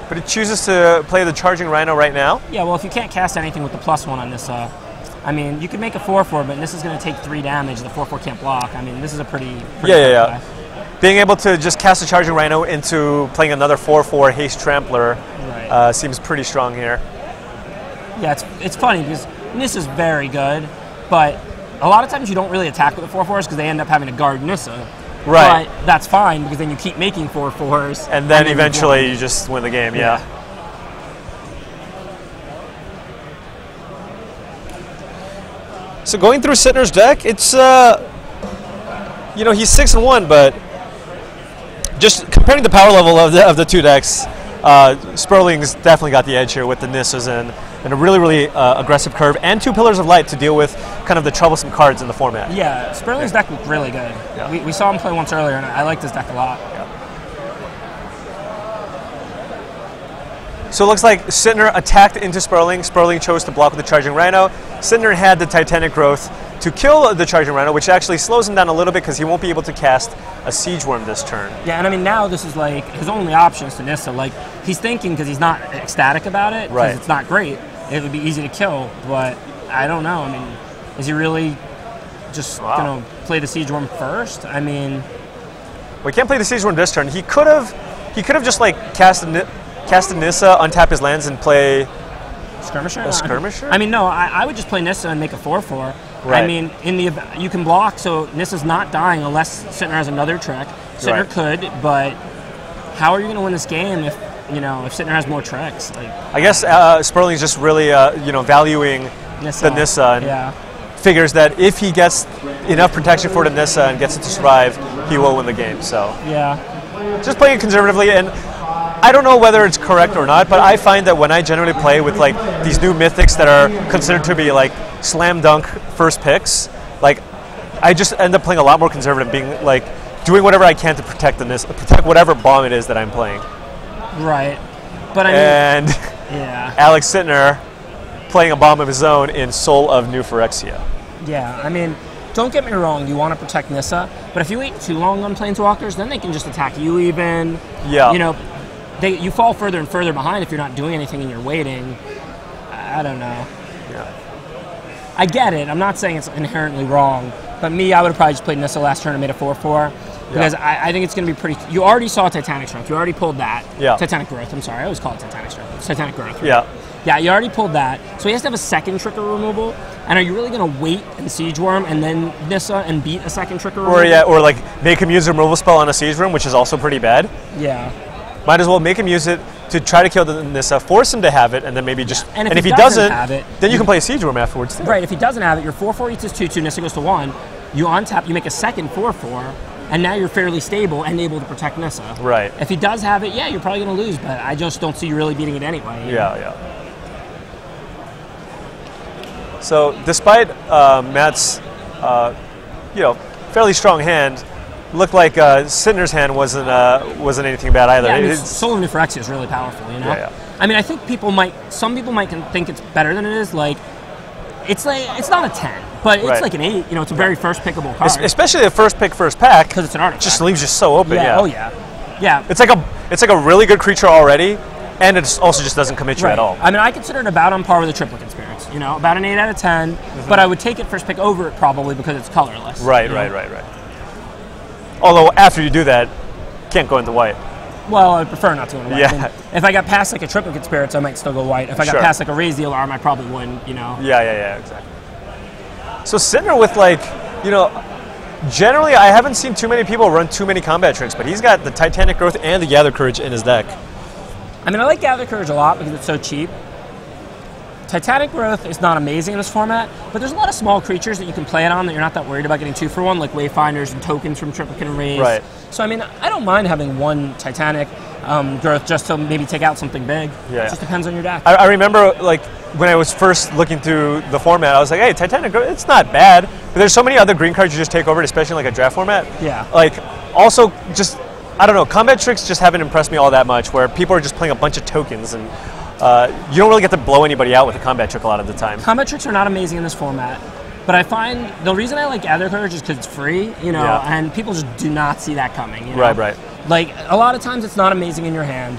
But he chooses to play the Charging Rhino right now. Yeah. Well, if you can't cast anything with the +1 on Nissa. I mean, you could make a 4/4, but this is going to take 3 damage. The 4/4 can't block. I mean, this is a pretty yeah. Being able to just cast a Charging Rhino into playing another 4/4 Haste Trampler seems pretty strong here. Yeah, it's funny because this is very good, but a lot of times you don't really attack with the 4/4s because they end up having to guard Nissa. Right. But that's fine because then you keep making 4/4s. And then eventually you just win the game, yeah. So going through Sittner's deck, it's, you know, he's 6-1, but just comparing the power level of the two decks, Sperling's definitely got the edge here with the Nissas and a really, really aggressive curve and 2 Pillars of Light to deal with kind of the troublesome cards in the format. Yeah, Sperling's deck looked really good. Yeah. We saw him play once earlier, and I liked his deck a lot. Yeah. So it looks like Sittner attacked into Sperling. Sperling chose to block with the Charging Rhino. Sittner had the Titanic Growth to kill the Charging Rhino, which actually slows him down a little bit because he won't be able to cast a Siege Worm this turn. Yeah, and I mean, now this is like his only options to Nissa. Like, he's thinking because he's not ecstatic about it, because it's not great. It would be easy to kill, but I don't know. I mean, is he really just going to play the Siege Worm first? I mean... Well, he can't play the Siege Worm this turn. He could have just, like, cast a Nissa, untap his lands, and play... Skirmisher? A Skirmisher? I mean, no, I would just play Nissa and make a 4/4. Right. I mean, you can block, so Nissa's not dying unless Sittner has another trick. Sittner could, but how are you going to win this game if Sittner has more tricks? Like, I guess Sperling's just really, valuing Nissa. the Nissa and figures that if he gets enough protection for the Nissa and gets it to survive, he will win the game. So just playing it conservatively, and I don't know whether it's correct or not, but I find that when I generally play with like these new mythics that are considered to be like slam dunk first picks, like I just end up playing a lot more conservative, being like doing whatever I can to protect the Nissa, protect whatever bomb it is that I'm playing. Right. But I mean, Alex Sittner playing a bomb of his own in Soul of New Phyrexia. Yeah, I mean, don't get me wrong, you want to protect Nissa, but if you wait too long on Planeswalkers, then they can just attack you even. Yeah. You know, you fall further and further behind if you're not doing anything and you're waiting. I don't know. Yeah. I get it. I'm not saying it's inherently wrong, but me, I would have probably just played Nissa last turn and made a 4/4. Because I think it's going to be pretty... You already saw Titanic Strength. You already pulled that. Yeah. Titanic Growth. I'm sorry. I always call it Titanic Strength. It's Titanic Growth. Right? Yeah. Yeah, you already pulled that. So he has to have a second Trigger removal. And are you really going to wait and Siege Worm and then Nissa and beat a second Trigger removal? Or like make him use a removal spell on a Siege Room, which is also pretty bad. Yeah. Might as well make him use it to try to kill the Nissa, force him to have it, and then maybe just... And if he doesn't doesn't have it, then you can play a Siege Worm afterwards too. Right, if he doesn't have it, your 4/4 eats his 2/2, Nissa goes to 1. You untap, you make a second 4/4, and now you're fairly stable and able to protect Nissa. Right. If he does have it, you're probably going to lose, but I just don't see you really beating it anyway. Yeah. So, despite Matt's, fairly strong hand, looked like Sittner's hand wasn't anything bad either. Yeah, I mean, Soul of New Phyrexia is really powerful, you know? Yeah. I mean, I think some people might think it's better than it is. Like, it's not a 10, but it's like an 8. You know, it's a very first pickable card. Especially the first pick, first pack. Because it's an artifact. Just leaves you so open, yeah. Oh, yeah. Yeah. It's like a really good creature already, and it also just doesn't commit you at all. I mean, I consider it about on par with the Triplicate Spirits. You know, about an 8 out of 10, but I would take it first pick over it probably because it's colorless. Right. Although, after you do that, can't go into white. Well, I prefer not to go into white. Yeah. I mean, if I got past like a Triplicate Spirits, I might still go white. If I got past like a Raise the Alarm, I probably wouldn't, you know. Yeah, exactly. So Sittner with generally I haven't seen too many people run too many combat tricks, but he's got the Titanic Growth and the Gather Courage in his deck. I mean, I like Gather Courage a lot because it's so cheap. Titanic Growth is not amazing in this format, but there's a lot of small creatures that you can play it on that you're not that worried about getting 2 for 1, like Wayfinders and tokens from Triplicate and Raise. Right. So, I mean, I don't mind having one Titanic Growth just to maybe take out something big. Yeah. It just depends on your deck. I remember, when I was first looking through the format, I was like, hey, Titanic Growth, it's not bad, but there's so many other green cards you just take over it, especially in, a draft format. Yeah. Also, just, I don't know, combat tricks just haven't impressed me all that much, where people are just playing a bunch of tokens, and you don't really get to blow anybody out with a combat trick a lot of the time. Combat tricks are not amazing in this format, but I find the reason I like Gather Courage is because it's free, and people just do not see that coming. You know? Right. Like, a lot of times it's not amazing in your hand,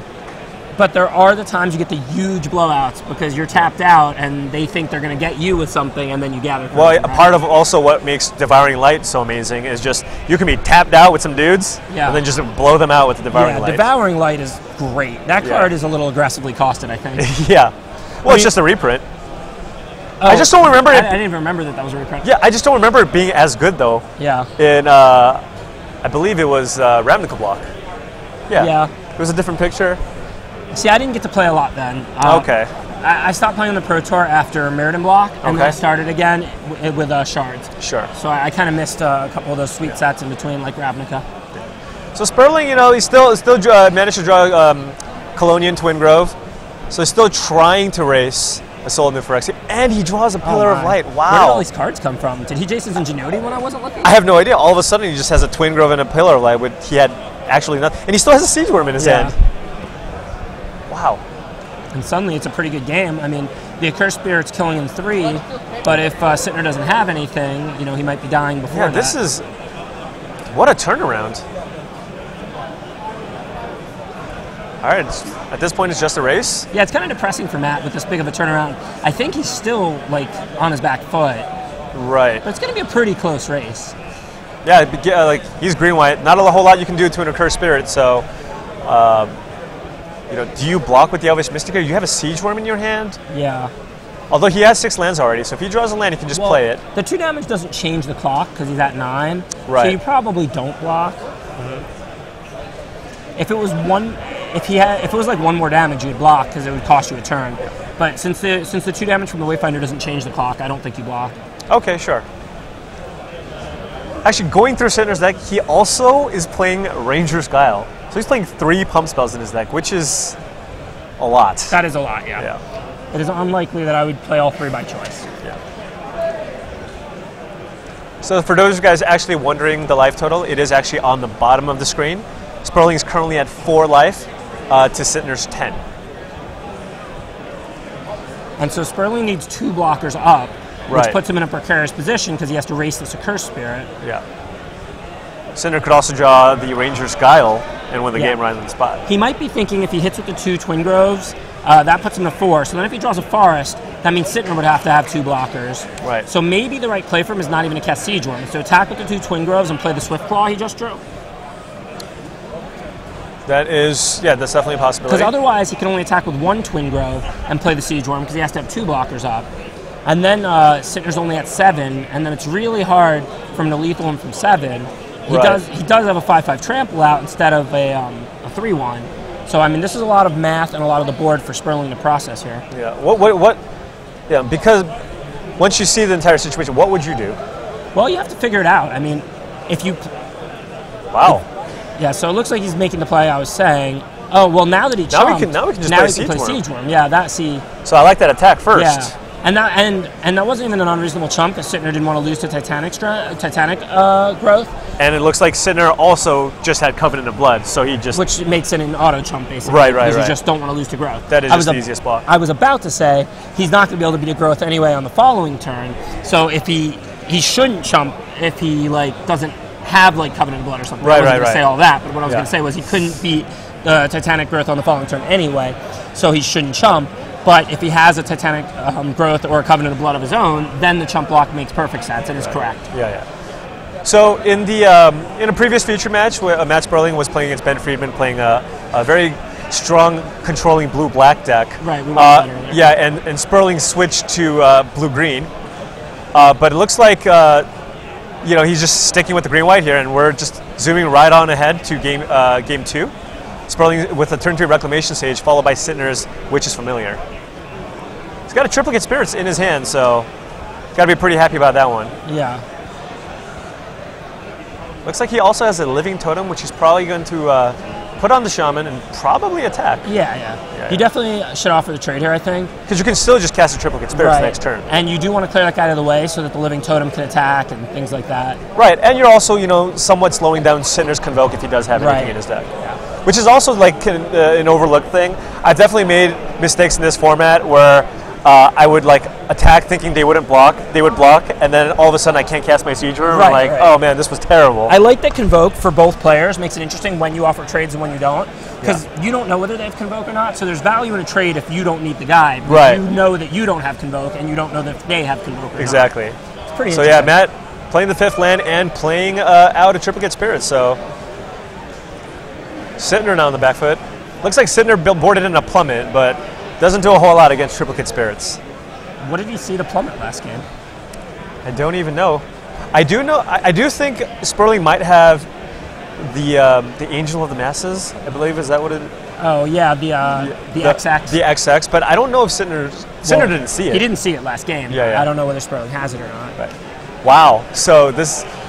but there are the times you get the huge blowouts because you're tapped out and they think they're going to get you with something, and then you Gather Courage. Well, a part of also what makes Devouring Light so amazing is just you can be tapped out with some dudes and then just blow them out with the Devouring Light. Devouring Light is great. That card is a little aggressively costed, I think. Yeah. Well, it's just a reprint. I just don't remember I it. didn't even remember that was a reprint. Yeah, I just don't remember it being as good though. Yeah. In I believe it was Ravnica block. Yeah. Yeah. It was a different picture. See, I didn't get to play a lot then. Okay. I stopped playing on the Pro Tour after Meriden block, and then I started again with shards. Sure. So I kind of missed a couple of those sweet sets in between, like Ravnica. So Sperling, you know, he still managed to draw Colonian Twin Grove. So he's still trying to race a Soul New Phyrexia, and he draws a Pillar of Light. Wow. Where did all these cards come from? Did he Jason's Ingenuity when I wasn't looking? I have no idea. All of a sudden, he just has a Twin Grove and a Pillar of Light. He had actually nothing. And he still has a Siege Worm in his hand. Wow. And suddenly it's a pretty good game. I mean, the Accursed Spirit's killing in 3, but if Sittner doesn't have anything, you know, he might be dying before that. This is... What a turnaround. All right, at this point, it's just a race? Yeah, it's kind of depressing for Matt with this big of a turnaround. I think he's still, like, on his back foot. Right. But it's going to be a pretty close race. Yeah, like, he's green-white. Not a whole lot you can do to an Accursed Spirit, so... you know, do you block with the Elvish Mystica? You have a Siege Worm in your hand? Yeah. Although he has 6 lands already, so if he draws a land, he can just play it. The 2 damage doesn't change the clock because he's at 9. Right. So you probably don't block. If it was like 1 more damage, you'd block because it would cost you a turn. But since the 2 damage from the Wayfinder doesn't change the clock, I don't think you block. Okay, sure. Actually, going through Sittner's deck, he also is playing Ranger's Guile. So he's playing 3 pump spells in his deck, which is a lot. That is a lot, yeah. Yeah. It is unlikely that I would play all 3 by choice. Yeah. So for those of you guys actually wondering the life total, it is actually on the bottom of the screen. Sperling is currently at 4 life to Sittner's 10. And so Sperling needs 2 blockers up, which Right. puts him in a precarious position because he has to race this Accursed Spirit. Yeah. Sittner could also draw the Ranger's Guile and win the game right on the spot. He might be thinking if he hits with the 2 Twin Groves, that puts him to 4. So then if he draws a Forest, that means Sittner would have to have 2 blockers. Right. So maybe the right play for him is not even to cast Siege Worm. So attack with the 2 Twin Groves and play the Swift Claw he just drew. That is, that's definitely a possibility. Because otherwise he can only attack with 1 Twin Grove and play the Siege Worm because he has to have 2 blockers up. And then Sittner's only at 7, and then it's really hard for him to lethal him from 7. He does have a 5/5 trample out instead of a 3/1. So I mean, this is a lot of math and a lot of the board for Sperling to process here. Yeah. What? Yeah. Because once you see the entire situation, what would you do? Well, you have to figure it out. I mean, if you. Wow. Yeah. So it looks like he's making the play I was saying. Oh well, now that he chumped, now we can just now play he can play Siege Worm. Siege Worm. Yeah, that So I like that attack first. Yeah. And that wasn't even an unreasonable chump because Sittner didn't want to lose to Titanic growth. And it looks like Sittner also just had Covenant of Blood, so he just... Which makes it an auto chump, basically. Right. Because you just don't want to lose to growth. That is just the easiest block. I was about to say, he's not going to be able to beat a growth anyway on the following turn, so if he shouldn't chump if he, like, doesn't have, like, Covenant of Blood or something. I wasn't going to say all that, but what I was going to say was he couldn't beat the Titanic growth on the following turn anyway, so he shouldn't chump. But if he has a Titanic growth or a Covenant of Blood of his own, then the chump block makes perfect sense and is correct. Yeah. So in a previous feature match, where Matt Sperling was playing against Ben Friedman, playing a very strong controlling blue-black deck. Right. We went better there. Yeah, and Sperling switched to blue-green, but it looks like he's just sticking with the green-white here, and we're just zooming right on ahead to game 2. Sperling with a turn 3 Reclamation Sage, followed by Sittner's Witch's Familiar. He's got a Triplicate Spirits in his hand, so got to be pretty happy about that one. Yeah. Looks like he also has a Living Totem, which he's probably going to put on the Shaman and probably attack. Yeah. You definitely should offer the trade here, I think. Because you can still just cast a Triplicate Spirits next turn. And you do want to clear that guy out of the way so that the Living Totem can attack and things like that. Right, and you're also, somewhat slowing down Sittner's Convoke if he does have anything in his deck. Yeah. Which is also like an overlooked thing. I've definitely made mistakes in this format where I would like attack thinking they would block, and then all of a sudden I can't cast my Siege Worm. I'm like, oh man, this was terrible. I like that Convoke for both players makes it interesting when you offer trades and when you don't, because you don't know whether they have Convoke or not. So there's value in a trade if you don't need the guy. Right. You know that you don't have Convoke, and you don't know that they have Convoke or not. Exactly. It's pretty interesting. So yeah, Matt playing the 5th land and playing out a Triplicate Spirit. So Sittner now on the back foot. Looks like Sittner boarded in a Plummet, but doesn't do a whole lot against Triplicate Spirits. what did he see to plummet last game? I don't even know. I do know. I do think Sperling might have the Angel of the Masses. I believe, is that what it? Oh yeah, the XX. The XX, but I don't know if Sittner didn't see it. He didn't see it last game. Yeah. I don't know whether Sperling has it or not. Right. Wow. So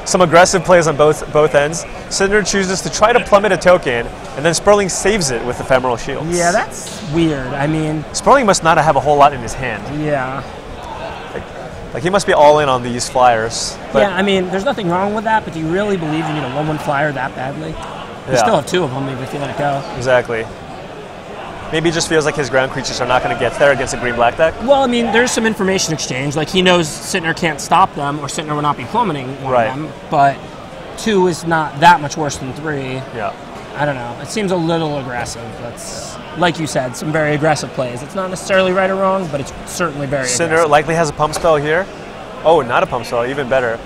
some aggressive plays on both ends. Sittner chooses to try to plummet a token, and then Sperling saves it with ephemeral shields. Yeah, that's weird. I mean, Sperling must not have a whole lot in his hand. Yeah. Like he must be all in on these flyers. But yeah, I mean, there's nothing wrong with that, but do you really believe you need a 1/1 flyer that badly? You still have 2 of them, even if you let it go. Exactly. Maybe it just feels like his ground creatures are not going to get there against a green-black deck. Well, I mean, there's some information exchange. Like, he knows Sittner can't stop them, or Sittner will not be plummeting one of them, but 2 is not that much worse than 3. Yeah. I don't know. It seems a little aggressive. That's, like you said, some very aggressive plays. It's not necessarily right or wrong, but it's certainly very Sittner aggressive. likely has a pump spell here. Oh, not a pump spell, even better.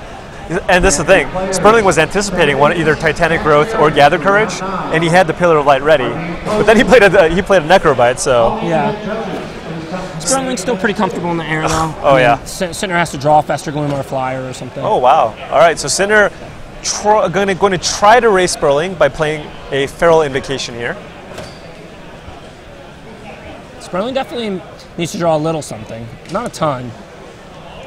And this is the thing, Sperling was anticipating either Titanic Growth or Gather Courage, and he had the Pillar of Light ready. But then he played a Necrobite, so... Yeah. Sperling's still pretty comfortable in the air, though. Oh, yeah. Sittner has to draw Fester Gloom or a flyer or something. Oh, wow. All right, so Sittner going to try to raise Sperling by playing a Feral Invocation here. Sperling definitely needs to draw a little something. Not a ton.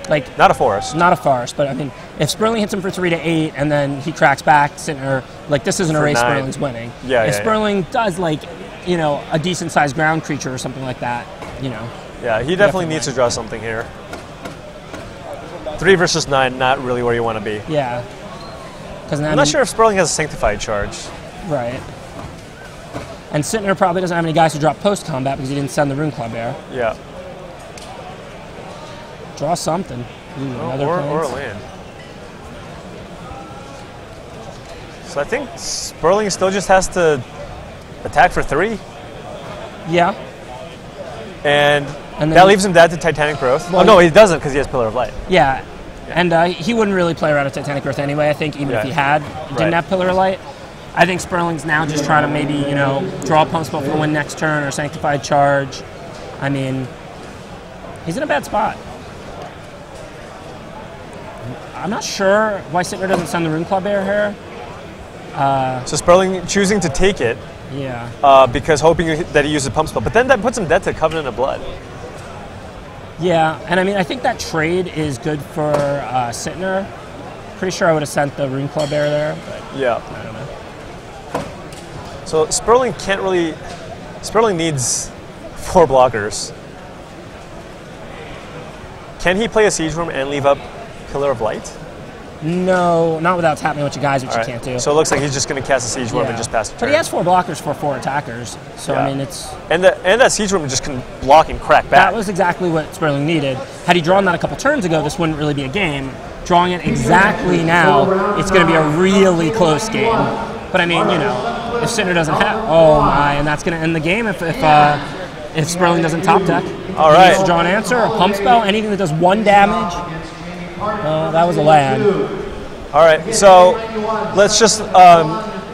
Like, not a forest. Not a forest, but I mean, if Sperling hits him for 3 to 8 and then he cracks back, Sittner, like, this isn't a race Sperling's winning. Yeah, if Sperling does, like, you know, a decent sized ground creature or something like that, you know. Yeah, he definitely needs to draw something here. 3 versus 9, not really where you want to be. Yeah. I'm not sure if Sperling has a Sanctified Charge. Right. And Sittner probably doesn't have any guys to drop post-combat because he didn't send the Rune Club Bear. Yeah. Draw something. Or a land. So I think Sperling still just has to attack for 3. Yeah. And that leaves him dead to Titanic Growth. Well, oh, no, he doesn't because he has Pillar of Light. Yeah. And he wouldn't really play around a Titanic Growth anyway, I think, even if he didn't have Pillar of Light. I think Sperling's now just trying to maybe, you know, draw a pump spell for the win next turn or Sanctified Charge. I mean, he's in a bad spot. I'm not sure why Sittner doesn't send the Rune Club Bear here. So Sperling choosing to take it. Yeah. Because hoping that he uses a pump spell. But then that puts him dead to Covenant of Blood. Yeah, and I mean, I think that trade is good for Sittner. Pretty sure I would have sent the Rune Club Bear there, but yeah. I don't know. So Sperling can't really... Sperling needs 4 blockers. Can he play a Siege Worm and leave up Pillar of Light? No, not without tapping a bunch of guys, which you can't do. So it looks like he's just going to cast a Siege Worm and just pass the turn. But he has 4 blockers for 4 attackers, so I mean, it's... And that Siege Worm just can block and crack back. That was exactly what Sperling needed. Had he drawn that a couple turns ago, this wouldn't really be a game. Drawing it exactly now, it's going to be a really close game. But I mean, you know, if Sittner doesn't have... Oh my, and that's going to end the game if Sperling doesn't top deck. All right. He needs to draw an answer, a pump spell, anything that does 1 damage. That was a land. All right, so let's just...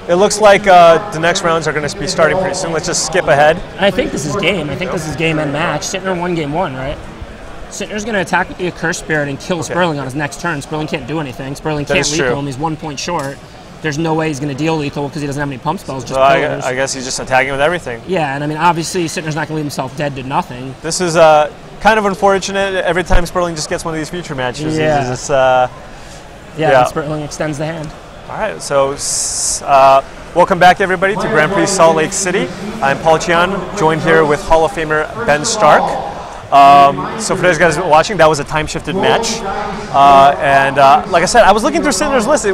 it looks like the next rounds are going to be starting pretty soon. Let's just skip ahead. I think this is game. I think this is game and match. Sittner won game 1, right? Sittner's going to attack with the Accursed Spirit and kill Sperling on his next turn. Sperling can't do anything. Sperling can't lethal him. He's 1 point short. There's no way he's going to deal lethal because he doesn't have any pump spells, just pillars. I guess he's just attacking with everything. Yeah, and I mean, obviously, Sittner's not going to leave himself dead to nothing. This is kind of unfortunate. Every time Sperling just gets one of these future matches, yeah. Just, Sperling extends the hand. All right, so welcome back, everybody, to Grand Prix Salt Lake City. I'm Paul Cheon, joined here with Hall of Famer Ben Stark. So for those guys watching, that was a time-shifted match, and like I said, I was looking through Sittner's list.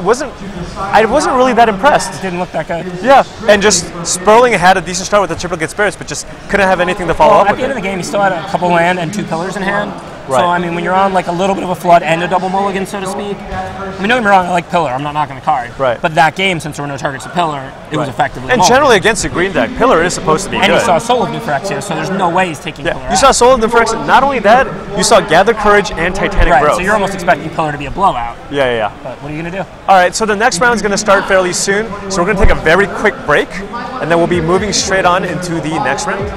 I wasn't really that impressed. It didn't look that good. Yeah, and just Sperling had a decent start with the Triplicate Spirits, but just couldn't have anything to follow up with. At the end of the game, he still had a couple land and 2 pillars in hand. Right. So, I mean, when you're on like a little bit of a flood and a double mulligan, so to speak, I mean, don't get me wrong, I like Pillar. I'm not knocking the card. Right. But that game, since there were no targets to Pillar, it was effectively And generally against a green deck, Pillar is supposed to be good. And you saw Soul of Nufrexia, so there's no way he's taking Pillar You saw Soul of Nufrexia. Not only that, you saw Gather Courage and Titanic Growth. So you're almost expecting Pillar to be a blowout. Yeah. But what are you going to do? All right, so the next round is going to start fairly soon. So we're going to take a very quick break, and then we'll be moving straight on into the next round.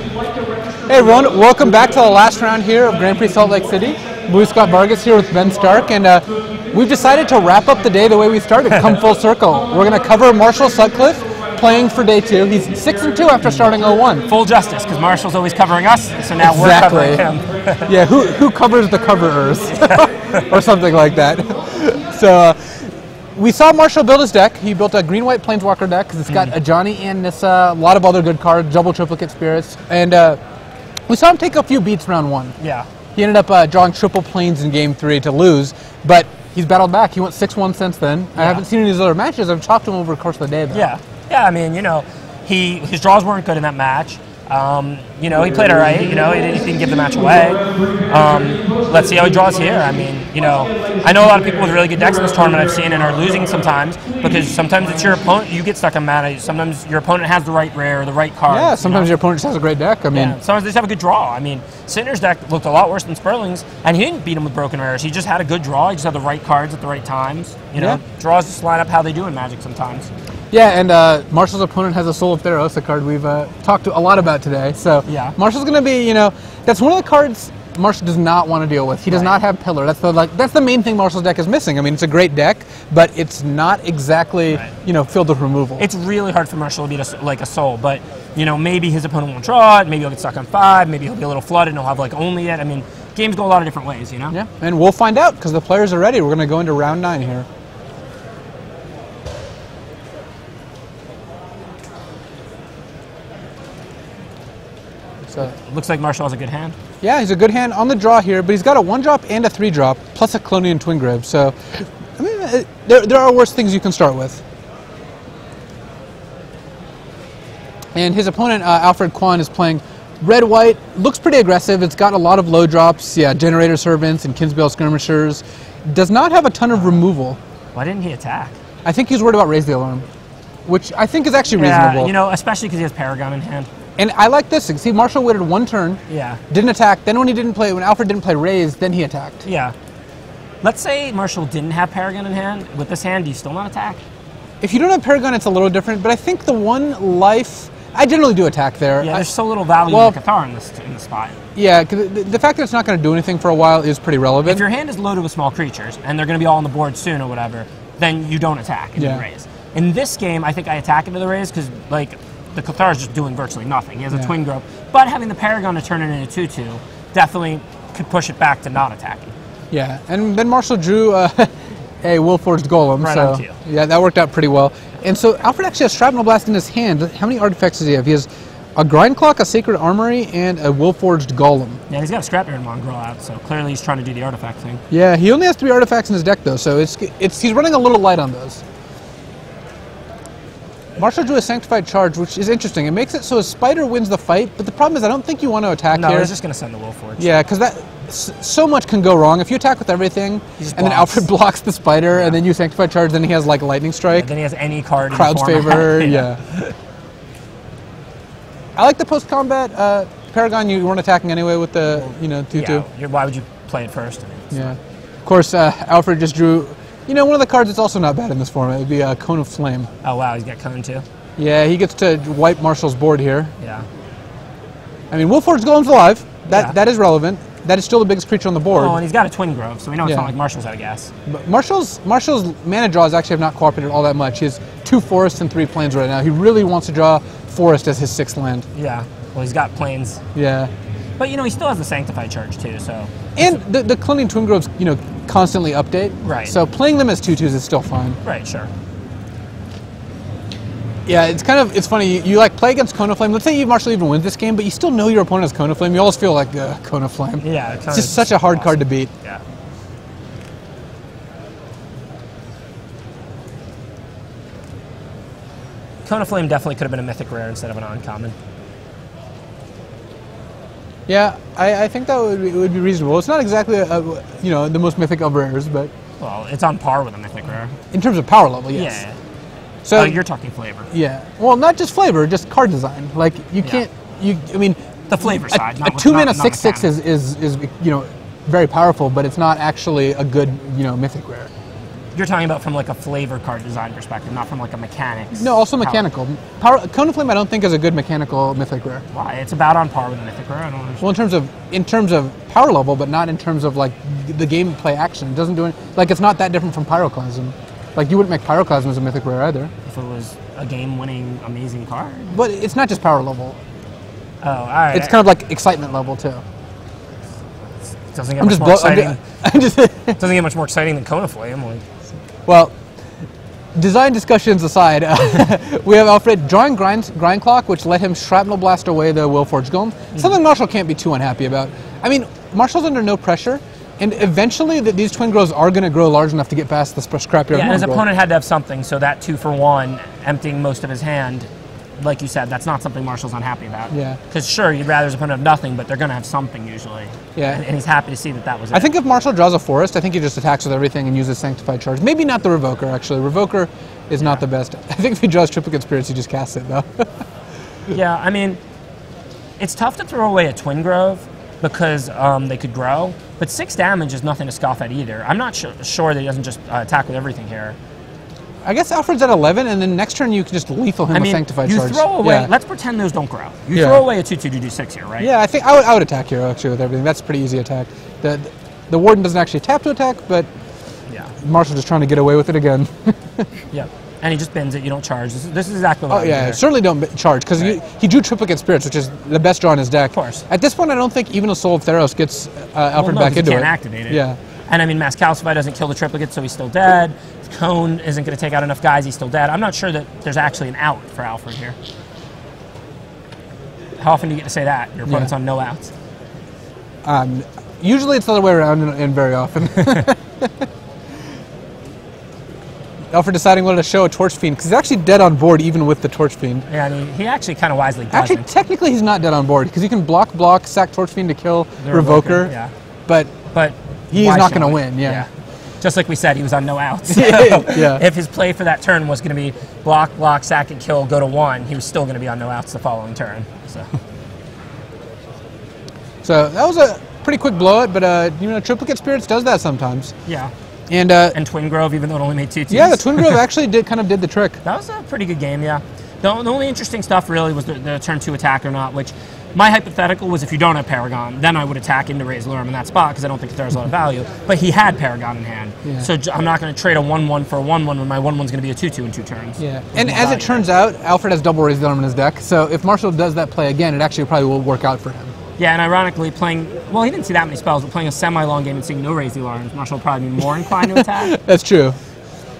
Hey everyone, welcome back to the last round here of Grand Prix Salt Lake City. Louis Scott Vargas here with Ben Stark, and we've decided to wrap up the day the way we started, come full circle. We're going to cover Marshall Sutcliffe playing for day 2. He's 6-2 after starting 0-1. Full justice, because Marshall's always covering us, so now we're covering him. Yeah, who covers the coverers? Or something like that. So we saw Marshall build his deck. He built a green-white Planeswalker deck because it's got a Johnny and Nissa, a lot of other good cards, double triplicate spirits, and we saw him take a few beats round 1. Yeah. He ended up drawing triple planes in game 3 to lose, but he's battled back. He went 6-1 since then. Yeah. I haven't seen any of his other matches. I've talked to him over the course of the day, though. Yeah. Yeah, I mean, his draws weren't good in that match. He played all right. He didn't give the match away. Let's see how he draws here. I mean, I know a lot of people with really good decks in this tournament I've seen and are losing sometimes because sometimes it's your opponent. You get stuck on mana. Sometimes your opponent has the right rare, the right card. Yeah, sometimes your opponent just has a great deck. I mean, sometimes they just have a good draw. I mean, Sinner's deck looked a lot worse than Sperling's, and he didn't beat him with broken rares. He just had a good draw. He just had the right cards at the right times. Draws just line up how they do in Magic sometimes. Yeah, and Marshall's opponent has a Soul of Theros, a card we've talked a lot about today. So yeah. Marshall's going to be, that's one of the cards Marshall does not want to deal with. He does not have Pillar. That's the main thing Marshall's deck is missing. I mean, it's a great deck, but it's not exactly, filled with removal. It's really hard for Marshall to beat a Soul, but, maybe his opponent won't draw it, maybe he'll get stuck on 5, maybe he'll be a little flooded and he'll have, only it. I mean, games go a lot of different ways, Yeah, and we'll find out because the players are ready. We're going to go into round 9 here. So looks like Marshall has a good hand. Yeah, he's a good hand on the draw here, but he's got a 1-drop and a 3-drop, plus a Clonian Twin Grave. So, I mean, there are worse things you can start with. And his opponent, Alfred Kwan, is playing red-white. Looks pretty aggressive. It's got a lot of low drops. Yeah, Generator Servants and Kinsbale Skirmishers. Does not have a ton of removal. Why didn't he attack? I think he's worried about Raise the Alarm, which I think is actually reasonable. Especially because he has Paragon in hand. And I like this. See, Marshall waited 1 turn. Yeah. Didn't attack. Then when Alfred didn't play Raise, then he attacked. Yeah. Let's say Marshall didn't have Paragon in hand. With this hand, do you still not attack? If you don't have Paragon, it's a little different. But I think the 1 life, I generally do attack there. Yeah, there's so little value in the Cathar in this spot. Yeah, because the fact that it's not going to do anything for a while is pretty relevant. If your hand is loaded with small creatures and they're going to be all on the board soon or whatever, then you don't attack and you raise. In this game, I think I attack into the raise because the Cathar is just doing virtually nothing. He has a Twin Grove. But having the Paragon to turn it into 2/2 definitely could push it back to not attacking. Yeah, and then Marshall drew a Willforged Golem. Right so on cue. Yeah, that worked out pretty well. And so Alfred actually has Shrapnel Blast in his hand. How many artifacts does he have? He has a Grind Clock, a Sacred Armory, and a Willforged Golem. Yeah, he's got a Scrapyard Mongrel out, so clearly he's trying to do the artifact thing. Yeah, he only has 3 artifacts in his deck, though, so he's running a little light on those. Marshall drew a Sanctified Charge, which is interesting. It makes it so his Spider wins the fight, but the problem is I don't think you want to attack here. No, he's just going to send the Willforged. Yeah, because so much can go wrong. If you attack with everything, and then Alfred blocks the Spider, and then you Sanctified Charge, then he has Lightning Strike. Yeah, then he has any card in Crowd's Favor, yeah. I like the post-combat Paragon. You weren't attacking anyway with the 2/2. Yeah, why would you play it first? Yeah. Of course, Alfred just drew. One of the cards that's also not bad in this format would be a Cone of Flame. Oh, wow, he's got Cone, too? Yeah, he gets to wipe Marshall's board here. Yeah. I mean, Willforged Golem's alive. That is relevant. That is still the biggest creature on the board. Oh, and he's got a Twin Grove, so we know it's not like Marshall's out of gas. But Marshall's mana draws actually have not cooperated all that much. He has 2 forests and 3 plains right now. He really wants to draw Forest as his 6th land. Yeah. Well, he's got plains. Yeah. But, he still has the Sanctified Charge, too, so... And the Clonian Twin Groves, constantly update. Right. So playing them as 2/2s is still fine. Right, sure. Yeah, it's funny. You play against Cone of Flame. Let's say Marshall even wins this game, but you still know your opponent has Cone of Flame. You always feel like Cone of Flame. Yeah. It's just such a hard card to beat. Yeah. Cone of Flame definitely could have been a mythic rare instead of an uncommon. Yeah, I think that would be reasonable. It's not exactly the most mythic of rares, but well, it's on par with a mythic rare in terms of power level. Yes. Yeah. So you're talking flavor. Yeah. Well, not just flavor, just card design. Like you can't. I mean, the flavor side. A 2-mana 6/6 is very powerful, but it's not actually a good mythic rare. You're talking about from like a flavor card design perspective, not from like a mechanics. No, also mechanical. Cone of Flame I don't think is a good mechanical Mythic Rare. Why? It's about on par with the Mythic Rare. I don't understand. Well, in terms of power level, but not in terms of like the gameplay action. It doesn't do like it's not that different from Pyroclasm. Like you wouldn't make Pyroclasm as a Mythic Rare either. If it was a game-winning, amazing card. But it's not just power level. Oh, all right. It's kind of like excitement level too. It doesn't get much more exciting. It doesn't get much more exciting than Cone of Flame. Like. Well, design discussions aside, we have Alfred drawing grind clock, which let him shrapnel blast away the Willforged Golem. Something Marshall can't be too unhappy about. I mean, Marshall's under no pressure, and eventually these twin grows are going to grow large enough to get past the scrapyard. Yeah, and his opponent had to have something, so that 2-for-1, emptying most of his hand, like you said, that's not something Marshall's unhappy about. Yeah. Because sure, you'd rather his opponent have nothing, but they're going to have something usually. Yeah. And he's happy to see that was it. I think if Marshall draws a forest, I think he just attacks with everything and uses Sanctified Charge. Maybe not the Revoker, actually. Revoker is not the best. I think if he draws Triplicate Spirits, he just casts it, though. Yeah, I mean, it's tough to throw away a Twin Grove because they could grow, but 6 damage is nothing to scoff at either. I'm not sure that he doesn't just attack with everything here. I guess Alfred's at 11, and then next turn you can just lethal him with Sanctified Charge. You throw away, let's pretend those don't grow. You throw away a 2/2 to do 6 here, right? Yeah, I think I would attack here, actually, with everything. That's a pretty easy attack. The Warden doesn't actually tap to attack, but Marshall's just trying to get away with it again. Yeah, and he just bins it, you don't charge. This is exactly what certainly don't charge, because he drew Triplicate Spirits, which is the best draw in his deck. Of course. At this point, I don't think even a Soul of Theros gets Alfred back into it. He can't activate it. Yeah. And I mean, Mass Calcify doesn't kill the Triplicate, so he's still dead. Cone isn't going to take out enough guys, he's still dead. I'm not sure that there's actually an out for Alfred here. How often do you get to say that? Your opponent's on no outs. Usually it's the other way around, and very often. Alfred deciding whether to show a Torch Fiend, because he's actually dead on board even with the Torch Fiend. Yeah, I mean, he actually kind of wisely doesn't. Actually, technically he's not dead on board, because he can block, sack Torch Fiend to kill the Revoker. Yeah. But he's not going to win, yeah. Just like we said, he was on no outs. So yeah. If his play for that turn was going to be block, sack, and kill, go to 1, he was still going to be on no outs the following turn. So that was a pretty quick blowout, but Triplicate Spirits does that sometimes. Yeah. And Twin Grove, even though it only made 2/2s. Yeah, the Twin Grove actually did the trick. That was a pretty good game, yeah. The only interesting stuff really was the turn 2 attack or not, which my hypothetical was if you don't have Paragon, then I would attack into Raise Lurm in that spot because I don't think there's a lot of value. But he had Paragon in hand, so I'm not going to trade a 1/1 for a 1/1 when my 1/1's going to be a 2/2 in 2 turns. Yeah, and as it turns out, Alfred has double Raise Lurm in his deck, so if Marshall does that play again, it actually probably will work out for him. Yeah, and ironically, he didn't see that many spells, but playing a semi-long game and seeing no Raise Alarms, Marshall will probably be more inclined to attack. That's true.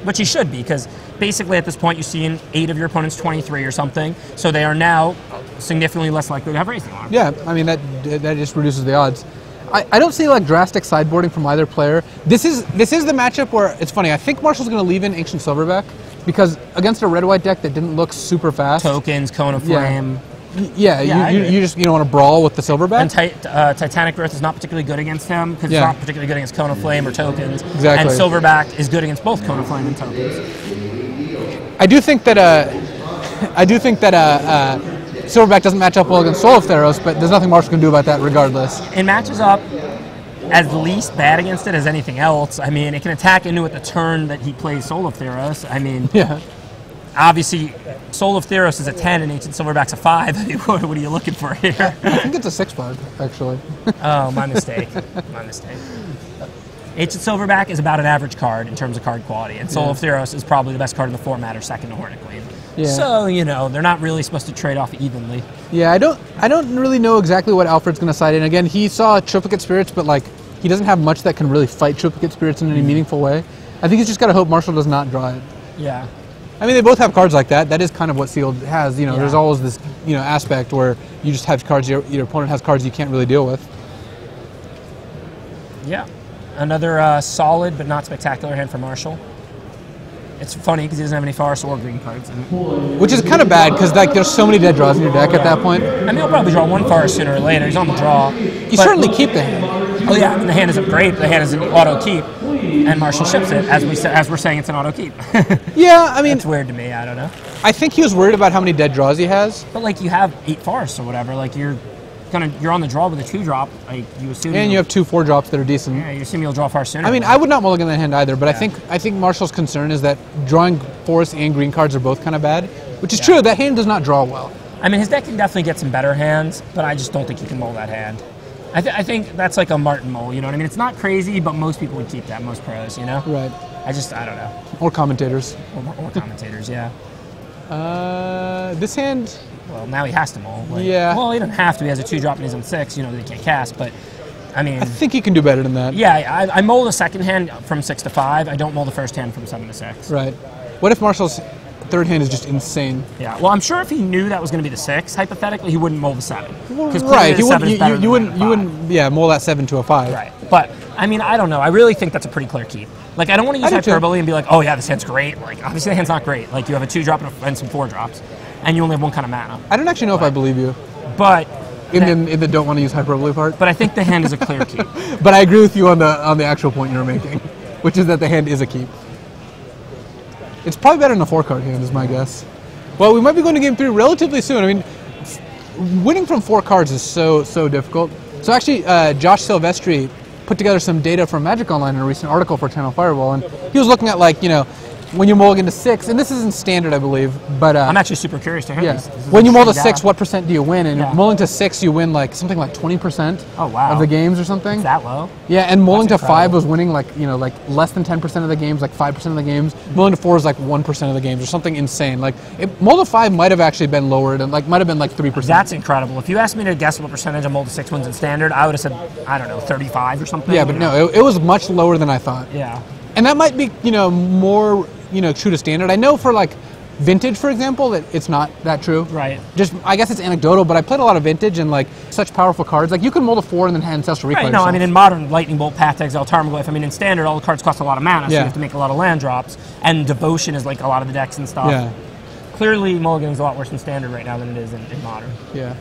Which he should be, because basically at this point you're seeing 8 of your opponent's 23 or something, so they are now significantly less likely to have Raise Alarm. Yeah, I mean, that just reduces the odds. I don't see like drastic sideboarding from either player. This is the matchup where, it's funny, I think Marshall's going to leave in Ancient Silverback, because against a red-white deck that didn't look super fast. Tokens, Cone of Flame. Yeah, you just don't want to brawl with the Silverback. And Titanic Growth is not particularly good against him because it's not particularly good against Cone of Flame or Tokens. Exactly. And Silverback is good against both Cone of Flame and Tokens. I do think that Silverback doesn't match up well against Soul of Theros, but there's nothing Marshall can do about that regardless. It matches up as least bad against it as anything else. I mean, it can attack into it the turn that he plays Soul of Theros. I mean, obviously, Soul of Theros is a 10 and Ancient Silverback's a 5. What are you looking for here? I think it's a 6/5, actually. Oh, my mistake. Ancient Silverback is about an average card in terms of card quality, and Soul of Theros is probably the best card in the format or second to Hornet Queen. Yeah. So, they're not really supposed to trade off evenly. Yeah, I don't really know exactly what Alfred's going to side in. Again, he saw Triplicate Spirits, but he doesn't have much that can really fight Triplicate Spirits in any meaningful way. I think he's just got to hope Marshall does not draw it. Yeah. I mean, they both have cards like that. That is kind of what Sealed has. There's always this, aspect where you just have cards, your opponent has cards you can't really deal with. Yeah. Another solid but not spectacular hand for Marshall. It's funny because he doesn't have any forest or green cards. Which is kind of bad because there's so many dead draws in your deck at that point. I mean, he'll probably draw one forest sooner or later. He's on the draw. You certainly keep the hand. Oh yeah, and the hand isn't great. The hand is an auto keep, and Marshall ships it as we're saying it's an auto keep. Yeah, I mean, it's weird to me. I don't know. I think he was worried about how many dead draws he has. But you have 8 forests or whatever. You're you're on the draw with a 2-drop. Like you assume. And you have 2 4-drops that are decent. Yeah, you assume you'll draw far sooner. I mean, I would not mulligan that hand either, but I think Marshall's concern is that drawing forest and green cards are both kind of bad, which is true. That hand does not draw well. I mean, his deck can definitely get some better hands, but I just don't think he can mull that hand. I think that's like a Martin mull, you know what I mean? It's not crazy, but most people would keep that, most pros, you know? Right. I don't know. Or commentators. Or commentators, yeah. This hand... Well, now he has to mull. Like, yeah. Well, he doesn't have to. He has a 2-drop and he's on 6, you know, that he can't cast, but... I mean... I think he can do better than that. Yeah, I mull the second hand from 6 to 5. I don't mull the first hand from 7 to 6. Right. What if Marshall's third hand is just insane? Yeah, well, I'm sure if he knew that was going to be the 6, hypothetically, he wouldn't mull the 7. Right, you wouldn't, mull that 7 to a 5. Right, but, I mean, I don't know. I really think that's a pretty clear keep. Like, I don't want to use hyperbole and be like, oh, yeah, this hand's great. Like, obviously, the hand's not great. Like, you have a 2-drop and some 4-drops, and you only have one kind of mana. I don't actually know if I believe you. But... In the don't want to use hyperbole part? But I think the hand is a clear keep. But I agree with you on the actual point you were making, which is that the hand is a keep. It's probably better than a 4-card hand, is my guess. Well, we might be going to game 3 relatively soon. I mean, winning from 4 cards is so difficult. So actually, Josh Silvestri put together some data from Magic Online in a recent article for Channel Fireball, and he was looking at, like, you know, when you mulligan to 6, and this isn't standard, I believe, but... I'm actually super curious to hear this. When you mull to 6, what percent do you win? And mulling to 6, you win, like, something like 20% of the games or something. It's that low? Yeah, and mulling to 5 was winning, like, you know, like, less than 10% of the games, like 5% of the games. Mulling to 4 is, like, 1% of the games or something insane. Like, mull to 5 might have actually been lowered, and, like, might have been, like, 3%. That's incredible. If you asked me to guess what percentage of mull to 6 wins in standard, I would have said, I don't know, 35 or something. Yeah, but no, it was much lower than I thought. Yeah. And that might be, you know, more... you know, true to standard. I know for like Vintage, for example, that it's not that true. Right. Just, I guess it's anecdotal, but I played a lot of Vintage and like such powerful cards. Like you can mull to 4 and then Ancestral Replay. Right, no, I mean in Modern, Lightning Bolt, Path to Exile, Tarmogoyf, I mean in Standard, all the cards cost a lot of mana, so you have to make a lot of land drops, and Devotion is like a lot of the decks and stuff. Yeah. Clearly, Mulligan is a lot worse in Standard right now than it is in Modern. Yeah.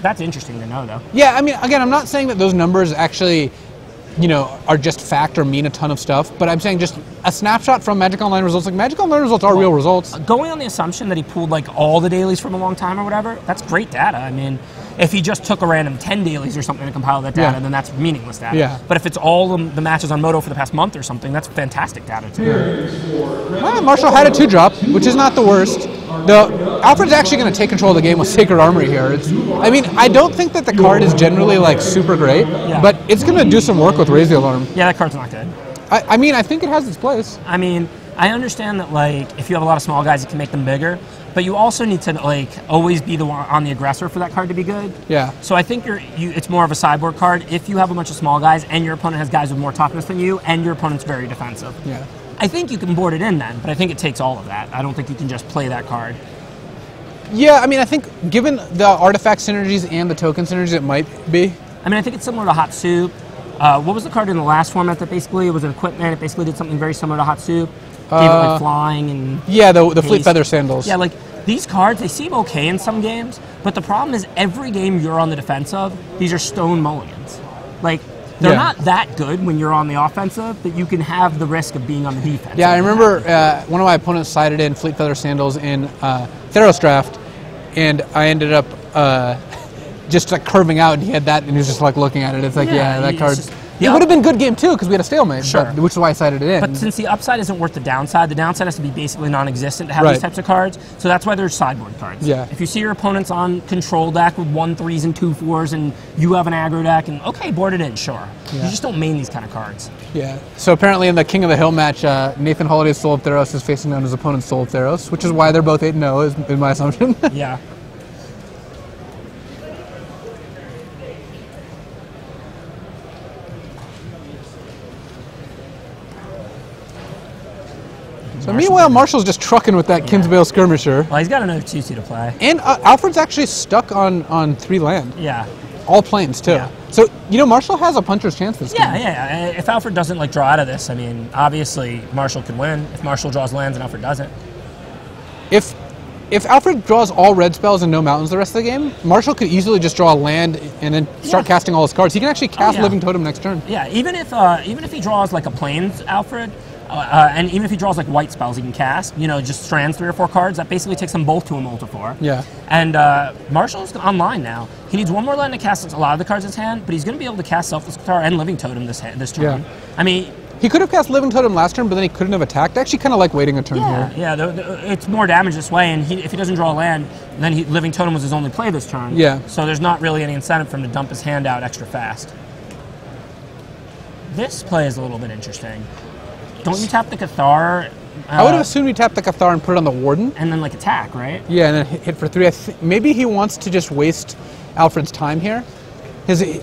That's interesting to know, though. Yeah, I mean, again, I'm not saying that those numbers actually, you know, are just fact or mean a ton of stuff, but I'm saying just a snapshot from Magic Online results. Like, Magic Online results are real results. Going on the assumption that he pulled, like, all the dailies from a long time or whatever, that's great data. I mean, if he just took a random 10 dailies or something to compile that data, then that's meaningless data. Yeah. But if it's all the matches on Moto for the past month or something, that's fantastic data, too. Well, Marshall had a 2-drop, which is not the worst. Alfred's actually going to take control of the game with Sacred Armory here. I mean, I don't think that the card is generally, like, super great, but it's going to do some work with Raise the Alarm. Yeah, that card's not good. I mean, I think it has its place. I mean, I understand that, like, if you have a lot of small guys, you can make them bigger, but you also need to, like, always be the one on the aggressor for that card to be good. Yeah. So I think it's more of a sideboard card if you have a bunch of small guys and your opponent has guys with more toughness than you and your opponent's very defensive. Yeah. I think you can board it in then, but I think it takes all of that. I don't think you can just play that card. Yeah, I mean, I think given the artifact synergies and the token synergies, it might be. I mean, I think it's similar to Hot Soup. What was the card in the last format that basically it was an equipment? It basically did something very similar to Hot Soup. Gave it like flying and yeah, the Fleet Feather Sandals. Yeah, like these cards, they seem okay in some games, but the problem is every game you're on the defensive, these are stone mulligans. Like they're not that good when you're on the offensive, but you can have the risk of being on the defense. Yeah, I remember one of my opponents sided in Fleet Feather Sandals in Theros draft, and I ended up just like curving out, and he had that, and he was just like looking at it. It's like, yeah that card. It would have been good game too because we had a stalemate, which is why I sided it in. But since the upside isn't worth the downside has to be basically non-existent to have these types of cards. So that's why there's sideboard cards. Yeah. If you see your opponent's on control deck with 1/3s and 2/4s, and you have an aggro deck, and okay, board it in, sure. Yeah. You just don't main these kind of cards. Yeah. So apparently in the King of the Hill match, Nathan Holliday's Soul of Theros is facing down his opponent's Soul of Theros, which is why they're both 8-0, is my assumption. Yeah. So meanwhile, Marshall's just trucking with that Kinsbale Skirmisher. Well, he's got another 2-2 to play. And Alfred's actually stuck on 3 land. Yeah. All planes, too. Yeah. So, you know, Marshall has a puncher's chance this game. Yeah. If Alfred doesn't, like, draw out of this, I mean, obviously, Marshall can win. If Marshall draws lands and Alfred doesn't. If Alfred draws all red spells and no mountains the rest of the game, Marshall could easily just draw a land and then start casting all his cards. He can actually cast Living Totem next turn. Yeah, even if he draws, like, a plains Alfred, And even if he draws like white spells, he can cast. You know, just strands 3 or 4 cards. That basically takes them both to a multi-4. Yeah. And Marshall's online now. He needs one more land to cast a lot of the cards in his hand, but he's going to be able to cast Selfless Cathar and Living Totem this turn. Yeah. I mean, he could have cast Living Totem last turn, but then he couldn't have attacked. I actually kind of like waiting a turn here. Yeah, it's more damage this way, and if he doesn't draw a land, then Living Totem was his only play this turn. Yeah. So there's not really any incentive for him to dump his hand out extra fast. This play is a little bit interesting. Don't you tap the Cathar? I would have assumed you tap the Cathar and put it on the Warden. And then like attack, right? Yeah, and then hit for 3. Maybe he wants to just waste Alfred's time here.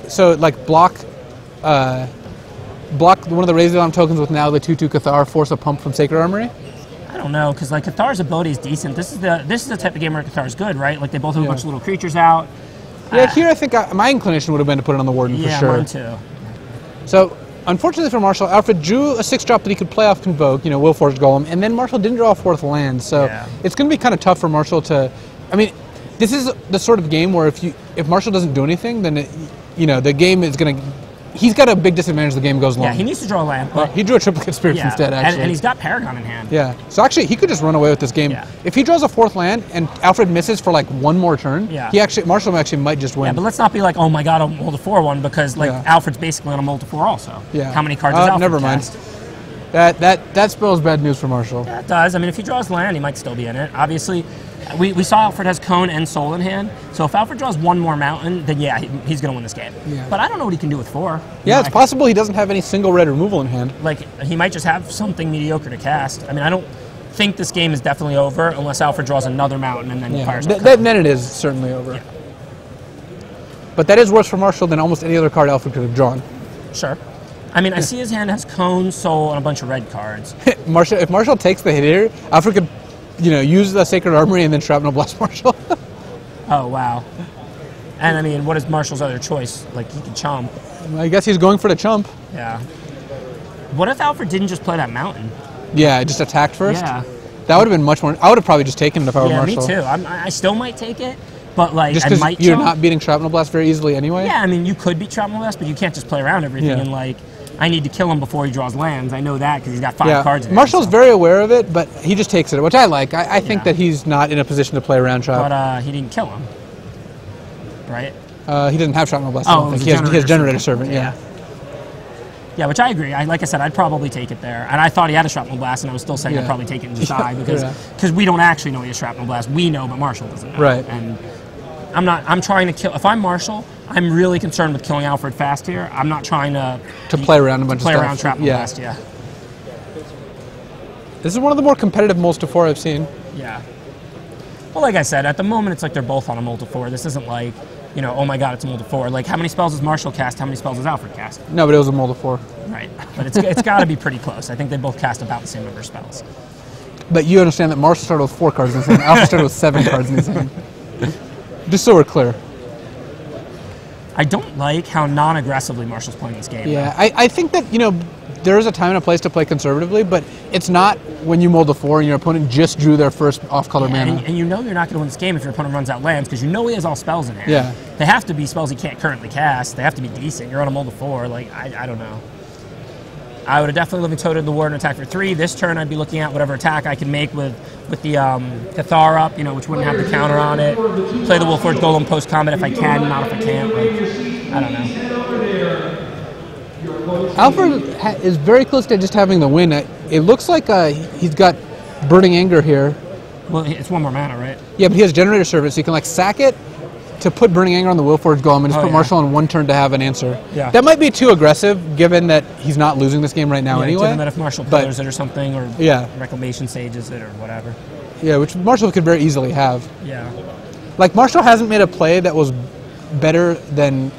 So like block one of the Raise the Alarm tokens with now the 2/2 Cathar, force a pump from Sacred Armory. I don't know, because like Cathar's ability is decent. This is the type of game where Cathar is good, right? Like they both have a bunch of little creatures out. Yeah, here I think my inclination would have been to put it on the Warden for sure. Yeah, mine too. So unfortunately for Marshall, Alfred drew a 6-drop that he could play off Convoke, Willforged Golem, and then Marshall didn't draw a 4th land. So it's going to be kind of tough for Marshall to. I mean, this is the sort of game where if Marshall doesn't do anything, then the game is going to. He's got a big disadvantage. The game goes long. Yeah, he needs to draw a land. But he drew a Triplicate Spirits instead. Actually, and he's got Paragon in hand. Yeah. So actually, he could just run away with this game. Yeah. If he draws a 4th land and Alfred misses for like one more turn, Marshall might just win. Yeah, but let's not be like, oh my god, I'll multi-4 one because Alfred's basically on a multi-4 also. Yeah. How many cards does Alfred never mind. cast? That spells bad news for Marshall. Yeah, it does. I mean, if he draws land, he might still be in it. Obviously, we saw Alfred has Cone and Soul in hand, so if Alfred draws one more mountain, then he's going to win this game. Yeah. But I don't know what he can do with 4. Yeah, it's possible he doesn't have any single red removal in hand. Like, he might just have something mediocre to cast. I mean, I don't think this game is definitely over unless Alfred draws another mountain and then fires then it is certainly over. Yeah. But that is worse for Marshall than almost any other card Alfred could have drawn. Sure. I mean, I see his hand has Cone, Soul, and a bunch of red cards. If Marshall takes the hit here, Alfred could use the Sacred Armory and then Shrapnel Blast Marshall. Oh, wow. And, I mean, what is Marshall's other choice? Like, he could chump. I guess he's going for the chump. Yeah. What if Alfred didn't just play that mountain? Yeah, just attacked first? Yeah. That would have been much more... I would have probably just taken it if I were Marshall. Yeah, me too. I still might take it, but, like, just I might you're not beating Shrapnel Blast very easily anyway? Yeah, I mean, you could beat Shrapnel Blast, but you can't just play around everything and, like... I need to kill him before he draws lands. I know that because he's got 5 cards in Marshall's very aware of it, but he just takes it, which I like. I think that he's not in a position to play around Trap. But he didn't kill him, right? He doesn't have Shrapnel Blast. Oh, he has Generator Servant, yeah. Yeah, which I agree. Like I said, I'd probably take it there. And I thought he had a Shrapnel Blast, and I was still saying I'd probably take it and decide because we don't actually know he has Shrapnel Blast. We know, but Marshall doesn't know. Right. And I'm trying to kill. If I'm Marshall, I'm really concerned with killing Alfred fast here. I'm not trying to play around a bunch of stuff. Play around Shrapnel Blast, yeah. This is one of the more competitive multi-4 I've seen. Yeah. Well, like I said, at the moment it's like they're both on a multi-4. This isn't like, oh my god, it's a multi-4. Like, how many spells does Marshall cast? How many spells does Alfred cast? No, but it was a multi-4. Right. But it's got to be pretty close. I think they both cast about the same number of spells. But you understand that Marshall started with 4 cards in his hand. Alfred started with 7 cards in his hand. Just so we're clear. I don't like how non-aggressively Marshall's playing this game. Yeah, I think that, there is a time and a place to play conservatively, but it's not when you mold a 4 and your opponent just drew their first off-color mana. And you're not going to win this game if your opponent runs out lands, because he has all spells in hand. Yeah. They have to be spells he can't currently cast. They have to be decent. You're on a mold of 4. Like, I don't know. I would have definitely Living Totem the Warden attack for 3. This turn I'd be looking at whatever attack I can make with the Cathar up, which wouldn't have the counter on it. Play the Willforged Golem post-combat if I can, not if I can't. Like, I don't know. Alfred is very close to just having the win. It looks like he's got Burning Anger here. Well, it's 1 more mana, right? Yeah, but he has Generator Servant, so you can sack it to put Burning Anger on the Willforged Golem and just put Marshall on 1 turn to have an answer. Yeah. That might be too aggressive, given that he's not losing this game right now anyway. Given that if Marshall pillars it or something, or Reclamation Sages it or whatever. Yeah, which Marshall could very easily have. Yeah. Like, Marshall hasn't made a play that was better than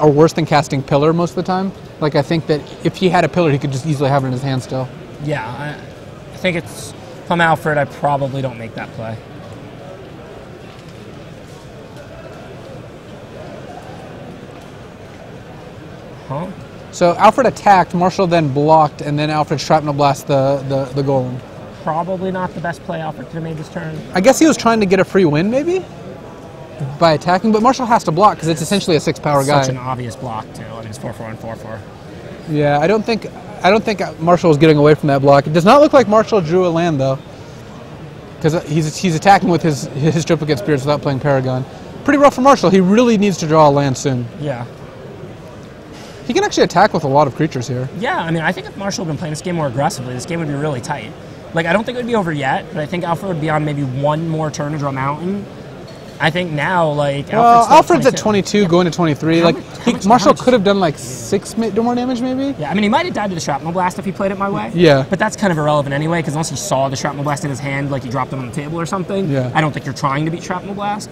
or worse than casting Pillar most of the time. Like, I think that if he had a Pillar, he could just easily have it in his hand still. Yeah, I think if I'm Alfred, I probably don't make that play. Huh? So Alfred attacked, Marshall then blocked, and then Alfred Shrapnel Blast the Golem. Probably not the best play Alfred could have made this turn. I guess he was trying to get a free win, maybe? By attacking, but Marshall has to block because it's essentially a 6-power guy. Such an obvious block, too. I mean, it's 4/4 and 4/4. Yeah, I don't think I don't think Marshall was getting away from that block. It does not look like Marshall drew a land, though. Because he's attacking with his triplicate spirits without playing Paragon. Pretty rough for Marshall. He really needs to draw a land soon. Yeah. He can actually attack with a lot of creatures here. Yeah, I mean, I think if Marshall had been playing this game more aggressively, this game would be really tight. Like, I don't think it would be over yet, but I think Alfred would be on maybe one more turn to draw Mountain. I think now, like, Alfred's at 22, going to 23. Marshall could have done like 6 more damage, maybe. Yeah, I mean, he might have died to the Shrapnel Blast if he played it my way. Yeah. But that's kind of irrelevant anyway, because unless he saw the Shrapnel Blast in his hand, like he dropped it on the table or something, yeah. I don't think you're trying to beat Shrapnel Blast.